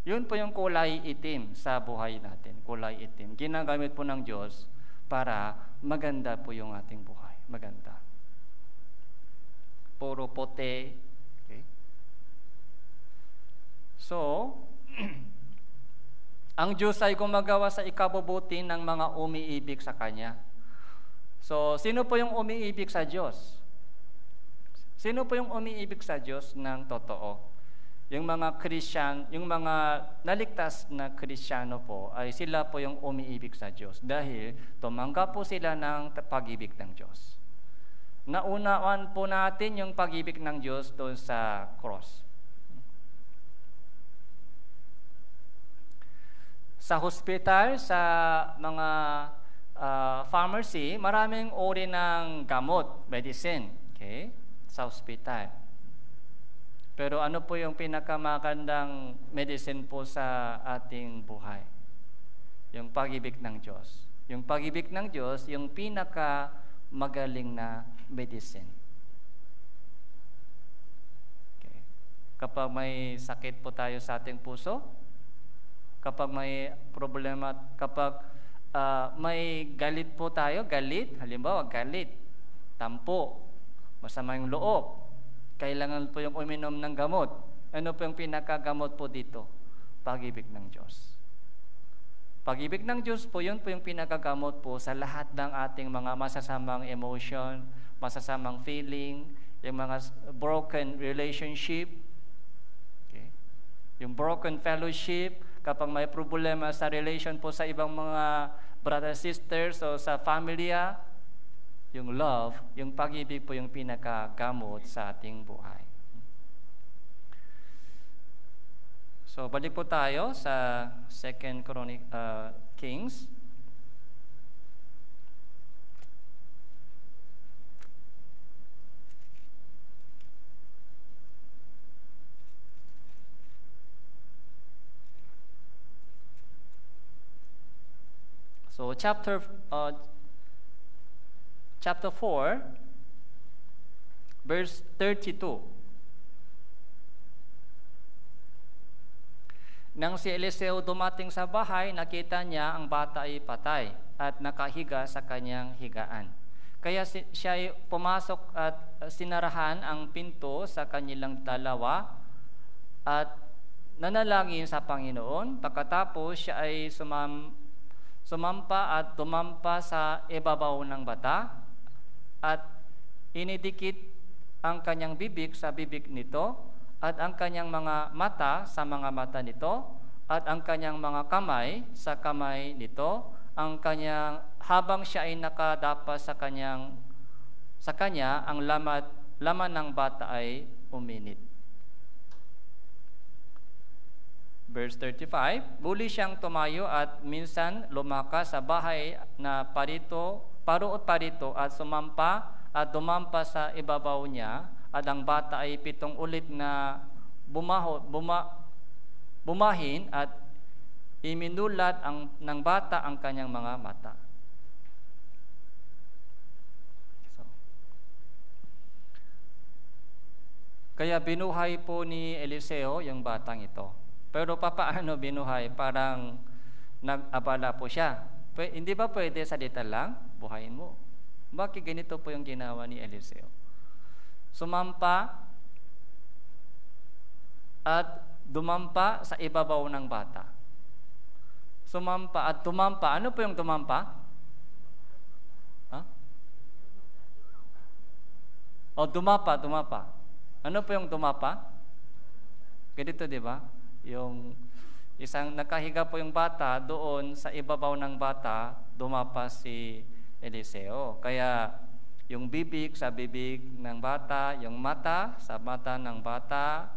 Yun po yung kulay itim sa buhay natin. Kulay itim. Ginagamit po ng Diyos para maganda po yung ating buhay. Maganda. Puro puti. Okay? So, ang Diyos ay gumagawa sa ikabubuti ng mga umiibig sa Kanya. So, sino po yung umiibig sa Diyos? Sino po yung umiibig sa Diyos ng totoo? Yung mga Christian, yung mga naligtas na Kristiyano po, ay sila po yung umiibig sa Diyos dahil tumanggap po sila ng pag-ibig ng Diyos. Naunawaan po natin yung pag-ibig ng Diyos doon sa cross. Sa hospital, sa mga pharmacy, maraming uri ng gamot, medicine, okay? Sa hospital. Pero ano po yung pinakamagandang medicine po sa ating buhay? Yung pag-ibig ng Diyos. Yung pag-ibig ng Diyos, yung pinakamagaling na medicine. Okay. Kapag may sakit po tayo sa ating puso, kapag may problema, kapag may galit po tayo, halimbawa galit, tampo, masama yung loob, kailangan po yung uminom ng gamot. Ano po yung pinakagamot po dito? Pag-ibig ng Diyos. Pag-ibig ng Diyos po, yun po yung pinakagamot po sa lahat ng ating mga masasamang emotion, masasamang feeling, yung mga broken relationship, okay? Yung broken fellowship, kapag may problema sa relation po sa ibang mga brothers, sisters, o sa familia, yung love, yung pag-ibig po yung pinakagamot sa ating buhay. So, balik po tayo sa 2 Kings. So, chapter 4, verse 32. Nang si Eliseo dumating sa bahay, nakita niya ang bata ay patay at nakahiga sa kanyang higaan. Kaya siya ay pumasok at sinarahan ang pinto sa kanilang dalawa at nanalangin sa Panginoon. Pagkatapos siya ay sumampa at tumampa sa ibabaw ng bata at inidikit ang kanyang bibig sa bibig nito at ang kanyang mga mata sa mga mata nito, at ang kanyang mga kamay sa kamay nito, habang siya ay nakadapa sa kanya, ang laman ng bata ay uminit. Verse 35, muli siyang tumayo at minsan lumakas sa bahay na paruot parito at sumampa at dumampa sa ibabaw niya, at ang bata ay 7 ulit na bumahin at iminulat ng bata ang kanyang mga mata. Kaya binuhay po ni Eliseo yung batang ito. Pero papaano binuhay? Parang nag-abala po siya. Hindi ba pwede salita lang? Buhayin mo. Bakit ganito po yung ginawa ni Eliseo? Sumampa at dumampa sa ibabaw ng bata. Sumampa at tumampa. Ano po yung tumampa? Dumapa. Ano po yung tumapa? Ganito, di ba? Yung isang nakahiga po yung bata, doon sa ibabaw ng bata, dumapa si Eliseo. Kaya yung bibig sa bibig ng bata, yung mata sa mata ng bata.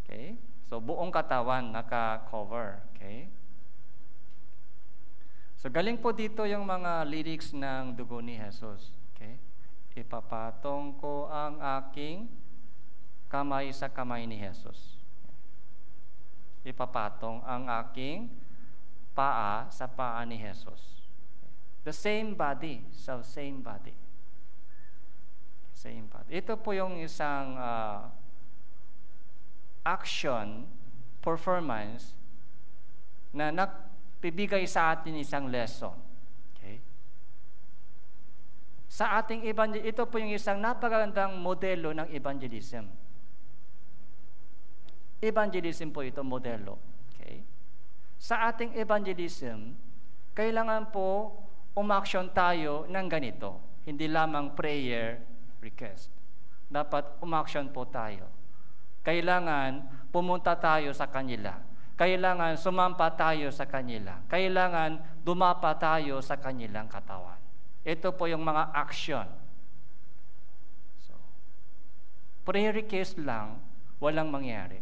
Okay? So buong katawan naka-cover. Okay? So galing po dito yung mga lyrics ng dugo ni Jesus. Okay? Ipapatong ko ang aking kamay sa kamay ni Jesus. Ipapatong ang aking paa sa paa ni Jesus. The same body. So same body. Same body. Ito po yung isang action, performance na nagpibigay sa atin isang lesson. Okay? Sa ating ito po yung isang napakagandang modelo ng evangelism. Evangelism po ito, modelo. Okay? Sa ating evangelism, kailangan po umaksyon tayo ng ganito. Hindi lamang prayer, request. Dapat umaksyon po tayo. Kailangan pumunta tayo sa kanila. Kailangan sumampa tayo sa kanila. Kailangan dumapa tayo sa kanilang katawan. Ito po yung mga action. So, prayer request lang, walang mangyari.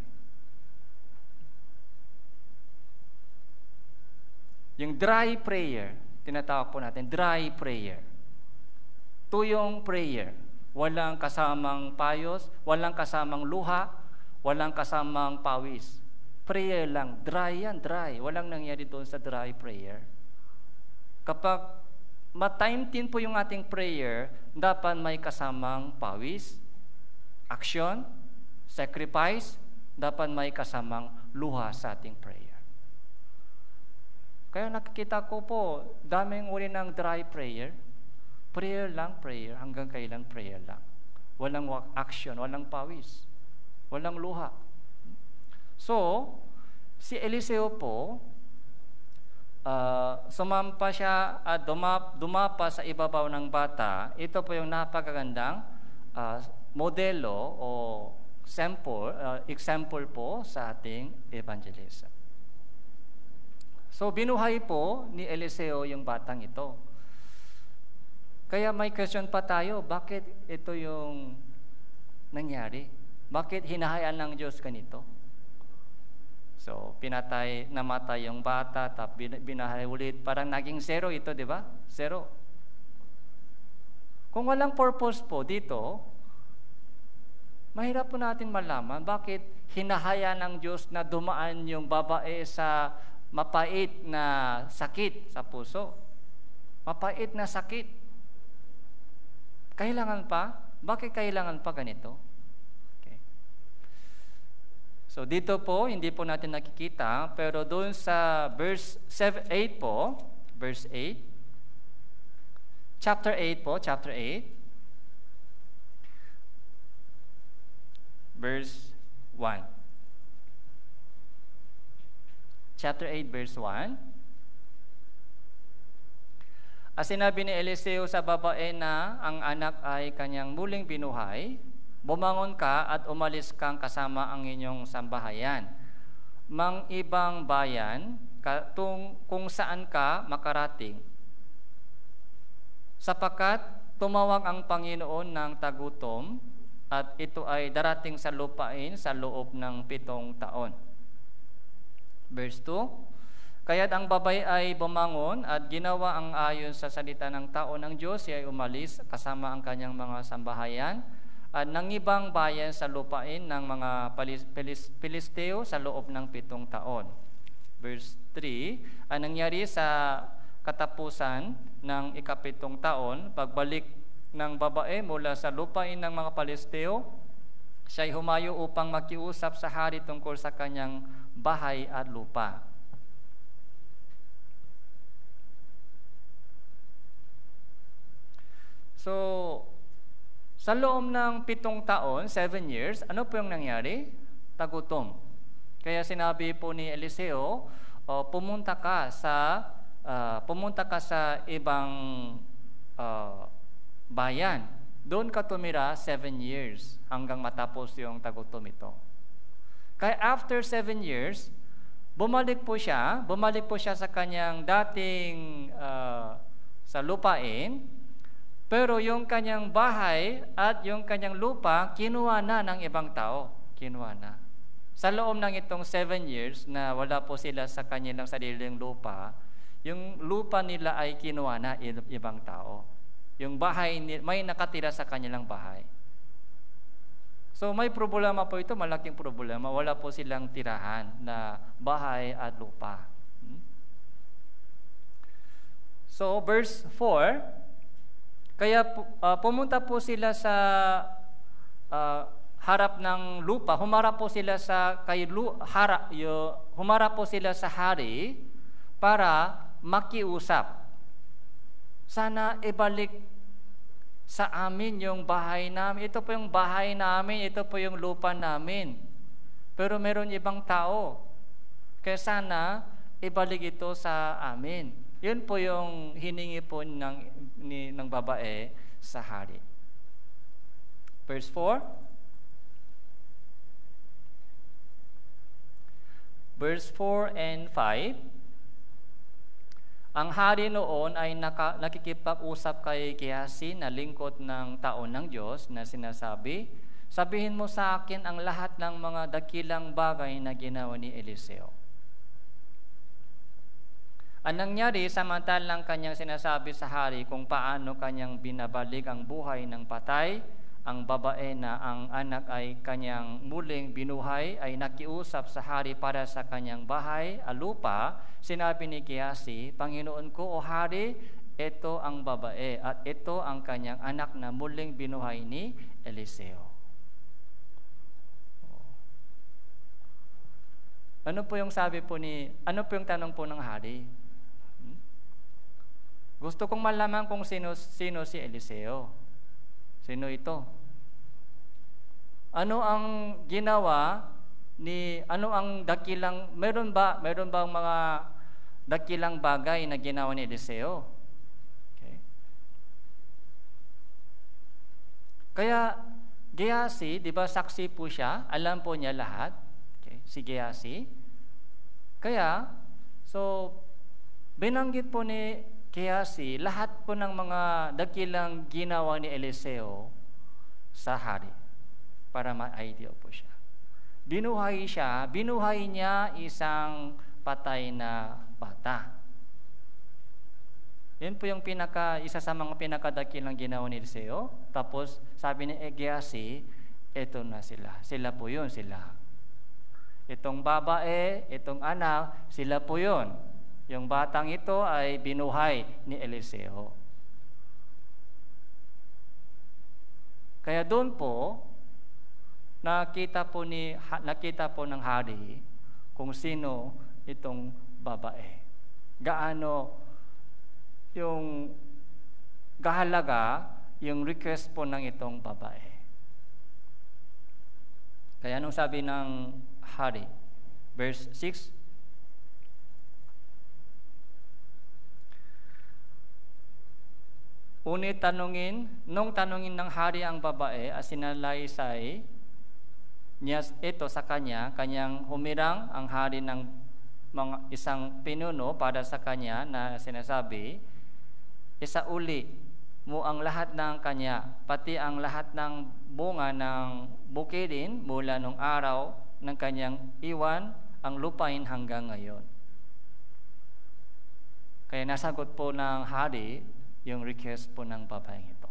Yung dry prayer, tinatawag po natin, dry prayer. Tuyong prayer. Walang kasamang payos, walang kasamang luha, walang kasamang pawis. Prayer lang. Dry yan, dry. Walang nangyari doon sa dry prayer. Kapag ma-time-tin po yung ating prayer, dapat may kasamang pawis, action, sacrifice, dapat may kasamang luha sa ating prayer. Kaya nakikita ko po, daming uri ng dry prayer. Prayer lang, prayer. Hanggang kailan prayer lang. Walang action, walang pawis, walang luha. So, si Eliseo po, sumampa siya at dumapa sa ibabaw ng bata. Ito po yung napakagandang modelo o example po sa ating evangelism. So, binuhay po ni Eliseo yung batang ito. Kaya may question pa tayo, bakit ito yung nangyari? Bakit hinahayaan ng Diyos ganito? So, namatay yung bata, tapos binahay ulit. Parang naging zero ito, di ba? Zero. Kung walang purpose po dito, mahirap po natin malaman bakit hinahayaan ng Diyos na dumaan yung babae sa mapait na sakit sa puso. Mapait na sakit. Kailangan pa? Bakit kailangan pa ganito? Okay. So dito po, hindi po natin nakikita, pero doon sa verse 8 po, verse 8, chapter 8 po, chapter 8, verse 1. Chapter 8, verse 1. Sinabi ni Eliseo sa babae na ang anak ay kanyang muling binuhay, bumangon ka at umalis kang kasama ang inyong sambahayan, mang ibang bayan kung saan ka makarating. Sapagkat tumawag ang Panginoon ng tagutom at ito ay darating sa lupain sa loob ng 7 taon. Verse 2, kaya't ang babae ay bumangon at ginawa ang ayon sa salita ng tao ng Diyos. Siya ay umalis kasama ang kanyang mga sambahayan at ng ibang bayan sa lupain ng mga Pilisteo sa loob ng 7 taon. Verse 3, ang nangyari sa katapusan ng ika-7 taon, pagbalik ng babae mula sa lupain ng mga Pilisteo, siya ay humayo upang makiusap sa hari tungkol sa kanyang bahay at lupa. So, sa loob ng 7 taon, 7 years, ano po yung nangyari? Tagutom. Kaya sinabi po ni Eliseo, pumunta ka sa ibang bayan. Doon ka tumira 7 years hanggang matapos yung tagutom ito. Kaya after 7 years, bumalik po siya sa kanyang dating sa lupain. Pero yung kanyang bahay at yung kanyang lupa, kinuha na ng ibang tao. Kinuha na. Sa loob ng itong 7 years na wala po sila sa kanilang sariling lupa, yung lupa nila ay kinuha na ibang tao. Yung bahay, may nakatira sa kanilang bahay. So may problema po ito, malaking problema. Wala po silang tirahan na bahay at lupa. So verse 4, kaya pumunta po sila sa harap ng lupa, humarap po sila sa hari para makiusap. Sana ibalik sa amin yung bahay namin. Ito po yung bahay namin, ito po yung lupa namin. Pero meron ibang tao. Kaya sana ibalik ito sa amin. Yun po yung hiningi po ng babae sa hari. Verse 4. Verse 4 and 5. Ang hari noon ay nakikipag-usap kay Gehazi na lingkod ng taon ng Diyos na sinasabi, sabihin mo sa akin ang lahat ng mga dakilang bagay na ginawa ni Eliseo. Ang nangyari, samantalang kanyang sinasabi sa hari kung paano kanyang binabalik ang buhay ng patay, ang babae na ang anak ay kanyang muling binuhay ay nakiusap sa hari para sa kanyang bahay, lupa. Sinabi ni Gehazi, Panginoon ko o hari, ito ang babae at ito ang kanyang anak na muling binuhay ni Eliseo. Ano po yung yung tanong po ng hari? Gusto kong malaman kung sino si Eliseo. Sino ito? Ano ang ginawa meron bang mga dakilang bagay na ginawa ni Eliseo? Okay. Kaya Gehazi, di ba saksi po siya, alam po niya lahat. Okay. Si Gehazi. Kaya, binanggit po ni Gehazi lahat po ng mga dakilang ginawa ni Eliseo sa hari para ma-idea po siya. Binuhay niya isang patay na bata. Yan po yung isa sa mga pinakadakilang ginawa ni Eliseo. Tapos sabi ni Gehazi, eto na sila. Sila po yun, sila. Itong babae, itong anak, sila po yun. Yung batang ito ay binuhay ni Eliseo. Kaya doon po, nakita po ng hari kung sino itong babae. Gaano yung kahalaga yung request po ng itong babae. Kaya anong sabi ng hari? Verse 6, nung tanungin ng hari ang babae, sinalaysay niya ito sa kanyang humirang ang hari ng isang pinuno para sa kanya na sinasabi, isauli mo ang lahat ng kanya, pati ang lahat ng bunga ng bukidin mula nung araw ng kanyang iwan ang lupain hanggang ngayon. Kaya nasagot po ng hari yung request po ng babaeng ito.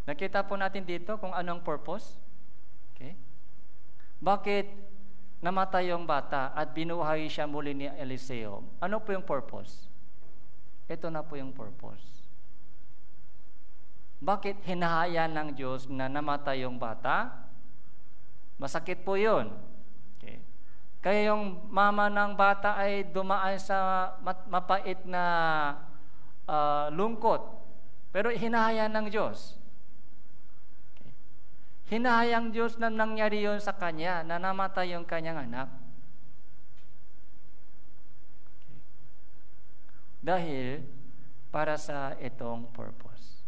Nakita po natin dito kung anong purpose. Okay? Bakit namatay yung bata at binuhay siya muli ni Eliseo? Ano po yung purpose? Ito na po yung purpose. Bakit hinahayaan ng Diyos na namatay yung bata? Masakit po yun. Okay. Kaya yung mama ng bata ay dumaan sa mapait na lungkot. Pero hinahayaan ng Diyos. Okay. Hinahayaan Diyos na nangyari yun sa kanya, na namatay yung kanyang anak. Okay. Dahil para sa itong purpose.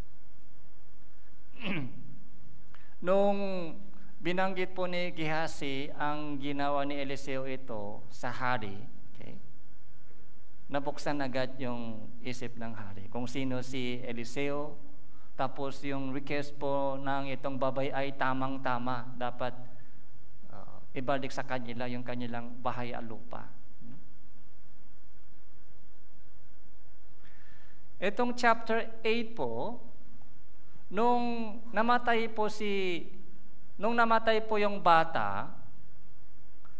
Nung binanggit po ni Gehazi ang ginawa ni Eliseo ito sa hari, okay, nabuksan agad yung isip ng hari kung sino si Eliseo. Tapos yung request po ng itong babae ay tamang-tama. Dapat ibalik sa kanila yung kanilang bahay at lupa. Itong chapter 8 po, nung namatay po yung bata,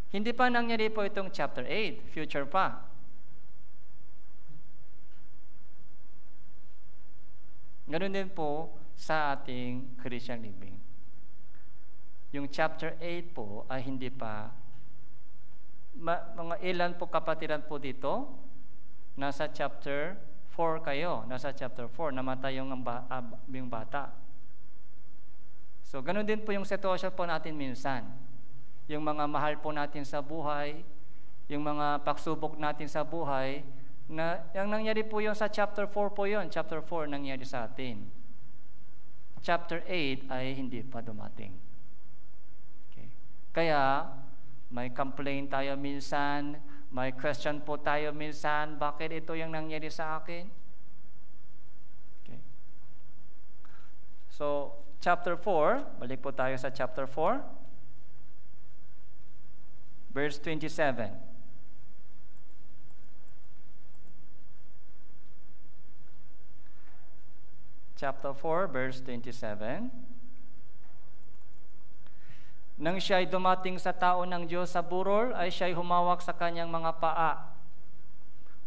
hindi pa nangyari po itong chapter 8, future pa. Ganun din po sa ating Christian living. Yung chapter 8 po ay hindi pa, mga ilan po kapatiran po dito, nasa chapter 4 kayo, nasa chapter 4, namatay yung bata. So, ganun din po yung sitwasyon po natin minsan. Yung mga mahal po natin sa buhay, yung mga pagsubok natin sa buhay, na yung nangyari po yung sa chapter 4 po yun. Chapter 4 nangyari sa atin. Chapter 8 ay hindi pa dumating. Okay. Kaya, may complaint tayo minsan, may question po tayo minsan, bakit ito yung nangyari sa akin? Okay. So, chapter 4, balik po tayo sa chapter 4, verse 27. Chapter 4, verse 27. Nang siya'y dumating sa tao ng Diyos sa burol, ay siya'y humawak sa kanyang mga paa.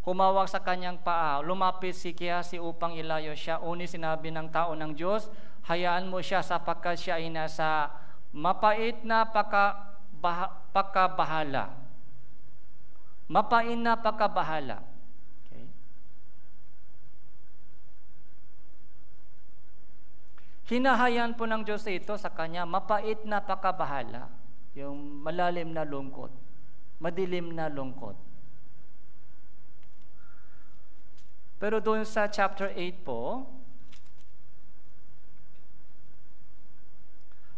Humawak sa kanyang paa. Lumapit si Gehazi upang ilayo siya. Uni sinabi ng tao ng Diyos, hayaan mo siya sapagkat siya ay nasa mapait na pagkabahala. Mapait na pagkabahala. Okay. Hinahayaan po ng Diyos ito sa kanya, mapait na pagkabahala. Yung malalim na lungkot. Madilim na lungkot. Pero doon sa chapter 8 po,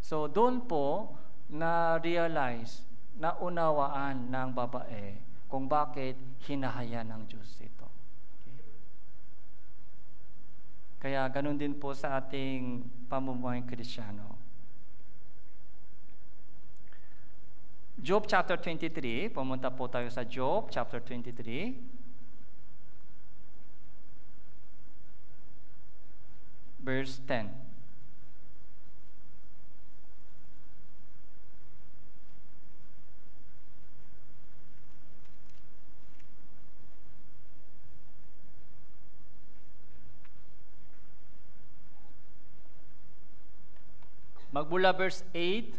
so doon po na-realize, naunawaan ng babae kung bakit hinahayaan ng Diyos ito. Okay. Kaya ganun din po sa ating pamumuhay Kristiyano. Job chapter 23, pumunta po tayo sa Job chapter 23. Verse 10. Magmula verse 8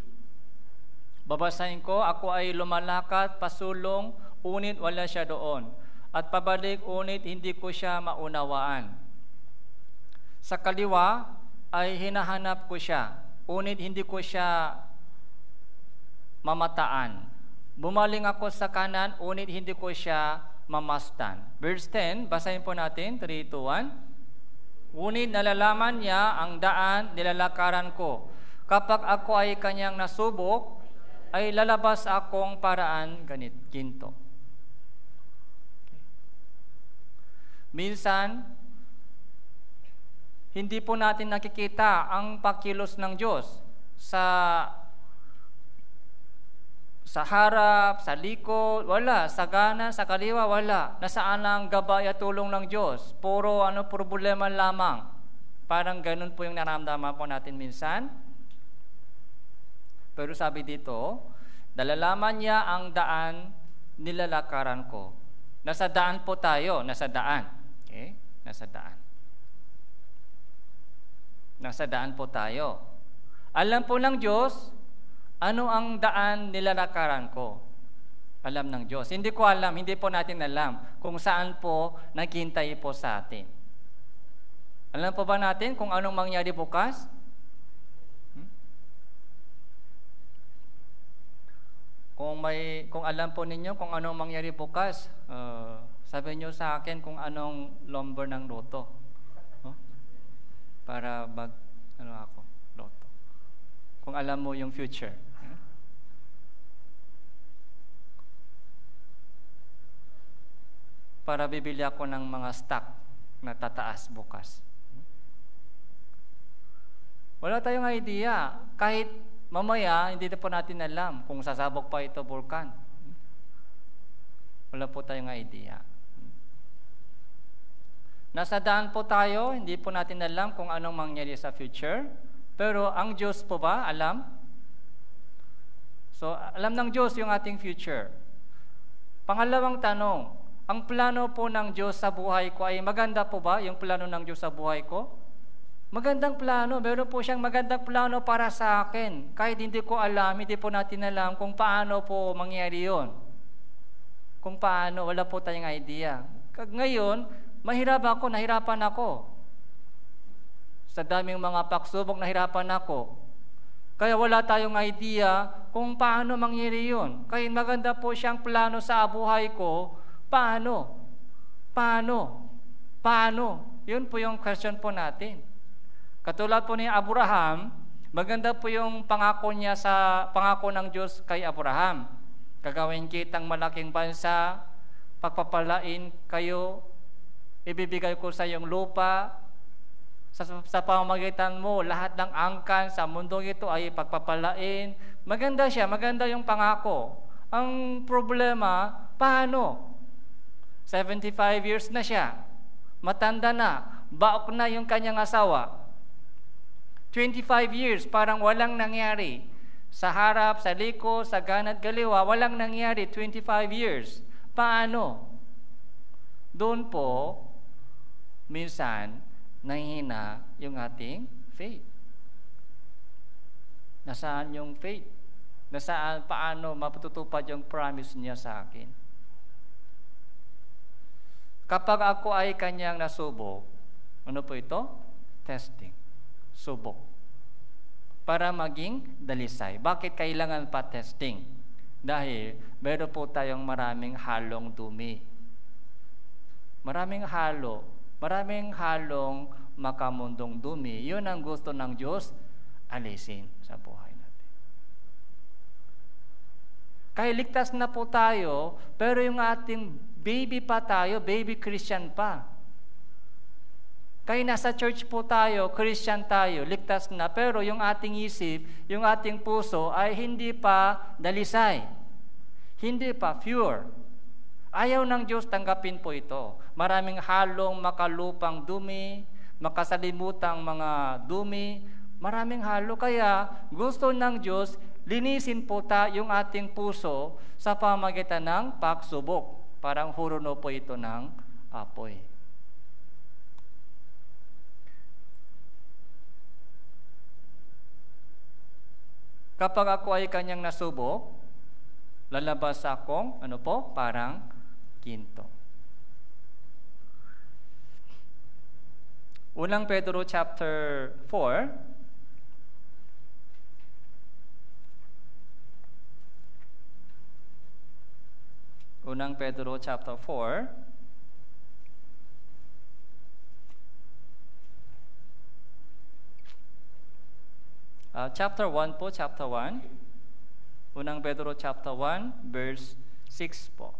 Babasahin ko, ako ay lumalakad, pasulong, unit wala siya doon. At pabalik, unit hindi ko siya maunawaan. Sa kaliwa ay hinahanap ko siya, unit hindi ko siya mamataan. Bumaling ako sa kanan, unit hindi ko siya mamastan. Verse 10, basahin po natin, 3, 2, 1. Ngunit nalalaman niya ang daan nilalakaran ko. Kapag ako ay kanyang nasubok, ay lalabas akong paraan ginto. Okay. Minsan, hindi po natin nakikita ang pagkilos ng Diyos sa harap, sa likod, wala. Sa kanan, sa kaliwa, wala. Nasaan ang gabay at tulong ng Diyos? Puro problema lamang. Parang ganun po yung naramdaman po natin minsan. Pero sabi dito, nalalaman niya ang daan nilalakaran ko. Nasa daan po tayo, nasa daan. Okay? Nasa daan. Nasa daan po tayo. Alam po ng Diyos, ano ang daan nilalakaran ko? Alam ng Diyos. Hindi ko alam, hindi po natin alam kung saan po naghintay po sa atin. Alam po ba natin kung anong mangyari bukas? Kung alam po ninyo kung anong mangyari bukas, sabihin nyo sa akin kung anong number ng loto. Para ako, loto. Kung alam mo yung future. Para bibili ako ng mga stock na tataas bukas. Wala tayong idea. Kahit mamaya, hindi po natin alam kung sasabog pa ito vulkan. Wala po tayong idea. Nasa daan po tayo, hindi po natin alam kung anong mangyari sa future. Pero ang Diyos po ba, alam? So, alam ng Diyos yung ating future. Pangalawang tanong, ang plano po ng Diyos sa buhay ko ay maganda po ba yung plano ng Diyos sa buhay ko? Magandang plano. Meron po siyang magandang plano para sa akin. Kahit hindi ko alam, hindi po natin alam kung paano po mangyari yun. Kung paano, wala po tayong idea. Ngayon, nahirapan ako. Sa daming mga pagsubok, nahirapan ako. Kaya wala tayong idea kung paano mangyari yun. Kaya maganda po siyang plano sa buhay ko. Paano? Yun po yung question po natin. Katulad po ni Abraham, maganda po yung pangako ng Diyos kay Abraham. Gagawin kitang malaking bansa, pagpapalain kayo, ibibigay ko sa iyong lupa, sa pamamagitan mo, lahat ng angkan sa mundong ito ay pagpapalain. Maganda siya, maganda yung pangako. Ang problema, paano? 75 years na siya, matanda na, baok na yung kanyang asawa. 25 years, parang walang nangyari. Sa harap, sa likod, sa kanan at kaliwa, walang nangyari. 25 years. Paano? Doon po, minsan, nanghina yung ating faith. Nasaan yung faith? Paano mapatutupad yung promise niya sa akin? Kapag ako ay kanyang nasubok, ano po ito? Testing. Subok. Para maging dalisay. Bakit kailangan pa testing? Dahil meron po tayong maraming halong dumi. Maraming halong makamundong dumi. Yun ang gusto ng Diyos alisin sa buhay natin. Kaya ligtas na po tayo, pero yung ating baby pa tayo, baby Christian pa. Kaya nasa church po tayo, Christian tayo, ligtas na, pero yung ating isip, yung ating puso ay hindi pa dalisay. Hindi pa pure. Ayaw ng Diyos tanggapin po ito. Maraming halong makalupang dumi, makasalimutang mga dumi, maraming halo. Kaya gusto ng Diyos, linisin po yung ating puso sa pamagitan ng pagsubok. Parang huruno po ito ng apoy. Kapag ako ay kanyang nasubok, lalabas akong, parang ginto. Unang Pedro chapter 4, Unang Pedro chapter 4, chapter 1 po, chapter 1. Unang Pedro chapter 1, verse 6 po.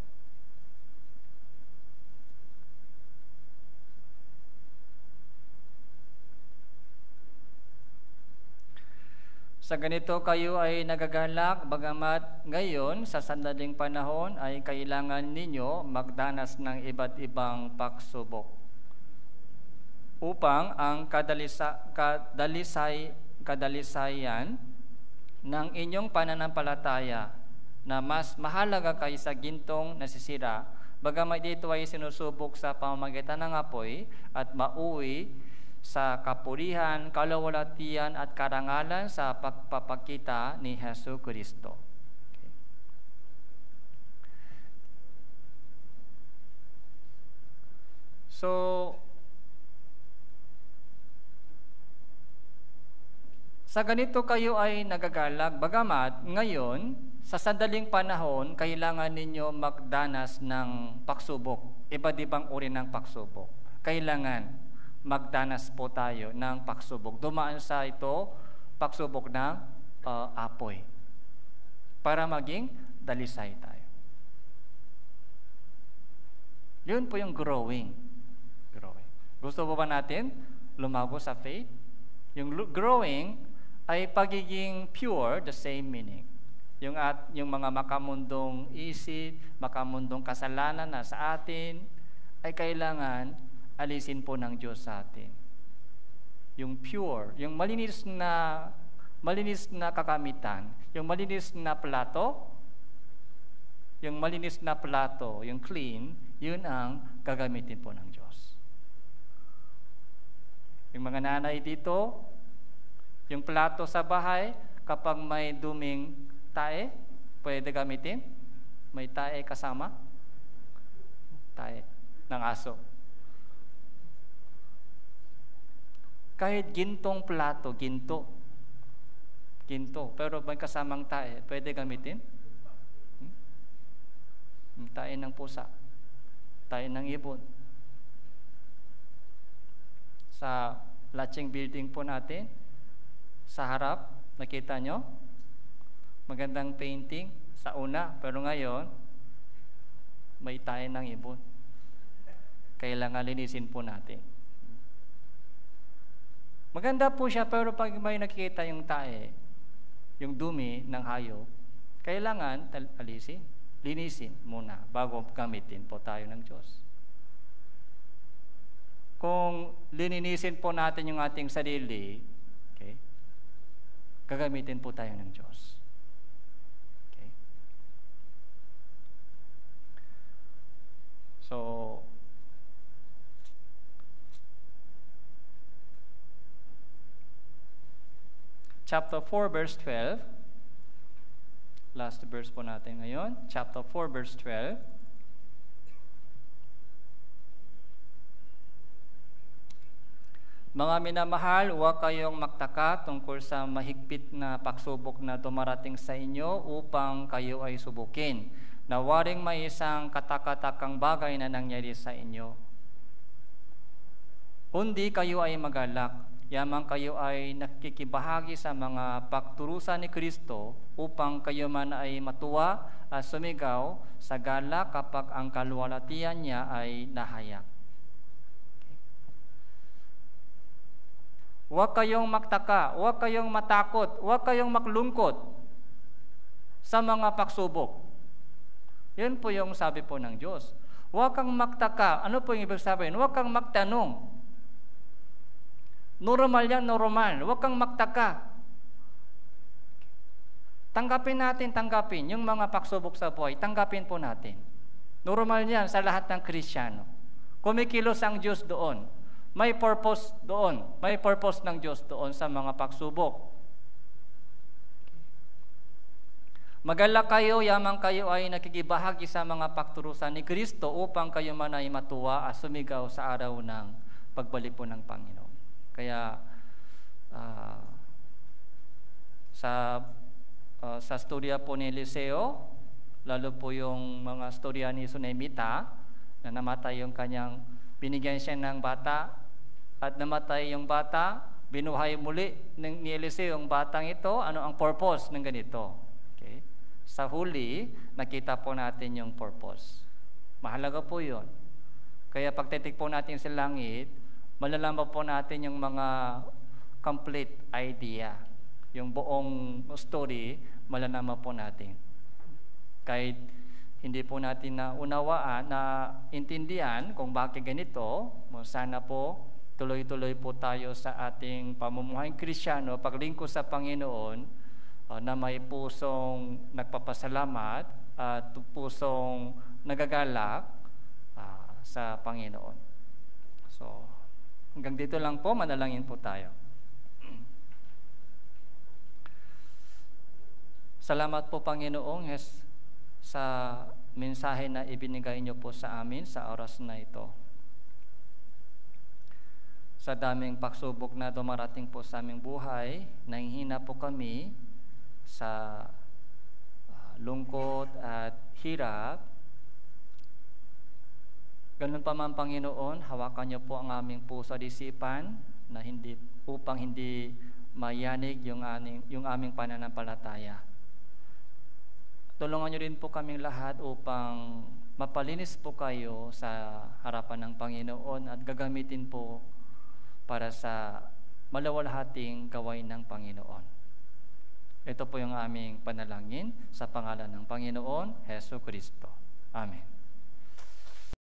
Sa ganito kayo ay nagagalak, bagamat ngayon sa sandaling panahon ay kailangan ninyo magdanas ng iba't ibang pagsubok upang ang kadalisayan ng inyong pananampalataya na mas mahalaga kaysa gintong nasisira, bagamat ito ay sinusubok sa pamamagitan ng apoy at mauwi sa kapurihan, kalawalatian at karangalan sa pagpapakita ni Hesus Kristo. Okay. So, sa ganito kayo ay nagagalak, bagamat ngayon, sa sandaling panahon, kailangan ninyo magdanas ng pagsubok, iba't ibang uri ng pagsubok. Kailangan magdanas po tayo ng pagsubok. Dumaan sa ito, pagsubok ng apoy. Para maging dalisay tayo. Yun po yung growing. Gusto po ba natin lumago sa faith? Yung growing ay pagiging pure, the same meaning. Yung mga makamundong isip, makamundong kasalanan na sa atin, ay kailangan alisin po ng Diyos sa atin. Yung pure, yung malinis na kakamitan, yung malinis na plato, yung clean, yun ang gagamitin po ng Diyos. Yung mga nanay dito, yung plato sa bahay, kapag may duming tae, pwede gamitin? May tae kasama? Tae ng aso. Kahit gintong plato, ginto. Pero may kasamang tae, pwede gamitin? Tae ng pusa, tae ng ibon. Sa latching building po natin, sa harap, nakita nyo? Magandang painting sa una, pero ngayon, may tae ng ibon. Kailangan linisin po natin. Maganda po siya, pero pag may nakikita yung tae, yung dumi ng hayop, kailangan linisin muna bago gamitin po tayo ng Diyos. Kung lininisin po natin yung ating sarili, okay, gagamitin po tayo ng Diyos. Okay? So, chapter 4 verse 12. Last verse po natin ngayon. Chapter 4 verse 12. Mga minamahal, huwag kayong magtaka tungkol sa mahigpit na pagsubok na dumarating sa inyo upang kayo ay subukin. Na waring may isang katakatakang bagay na nangyari sa inyo. Kundi kayo ay magalak. Yamang kayo ay nakikibahagi sa mga pagturusan ni Kristo upang kayo man ay matuwa at sumigaw sa galak kapag ang kaluwalhatian niya ay nahayak. Huwag kayong magtaka, huwag kayong matakot, huwag kayong maklungkot sa mga pagsubok. Yan po yung sabi po ng Diyos. Huwag kang magtaka. Ano po yung ibig sabihin? Huwag kang magtanong. Normal yan, normal. Huwag kang magtaka. Tanggapin yung mga pagsubok sa buhay. Tanggapin po natin. Normal yan sa lahat ng Kristiyano. Kumikilos ang Diyos doon. May purpose doon. May purpose ng Diyos doon sa mga pagsubok. Magalak kayo, yamang kayo ay nakikibahagi sa mga pagturusan ni Kristo upang kayo man ay matuwa at sumigaw sa araw ng pagbalik po ng Panginoon. Kaya sa storya po ni Eliseo, lalo po yung mga storya ni Sunemita, na namatay yung kanyang, binigyan siya ng bata at namatay yung bata, binuhay muli ni Eliseo yung batang ito. Ano ang purpose ng ganito? Okay. Sa huli, nakita po natin yung purpose. Mahalaga po yun. Kaya pagtitik po natin sa langit, malalaman po natin yung mga complete idea. Yung buong story, malalaman po natin. Kahit hindi po natin naunawaan, na intindihan kung bakit ganito, sana po tuloy-tuloy po tayo sa ating pamumuhay Kristiyano, paglingkod sa Panginoon, na may pusong nagpapasalamat at pusong nagagalak sa Panginoon. So, hanggang dito lang po, manalangin po tayo. Salamat po, Panginoong, sa mensahe na ibinigay niyo po sa amin sa oras na ito. Sa daming pagsubok na dumarating po sa aming buhay, nanghihina po kami sa lungkot at hirap. Ganun pa man, Panginoon, hawakan niyo po ang aming puso at isipan na upang hindi mayanig yung aming pananampalataya. Tulungan niyo rin po kaming lahat upang mapalinis po kayo sa harapan ng Panginoon at gagamitin po para sa malawalhating gawain ng Panginoon. Ito po yung aming panalangin sa pangalan ng Panginoon Hesus Kristo. Amen.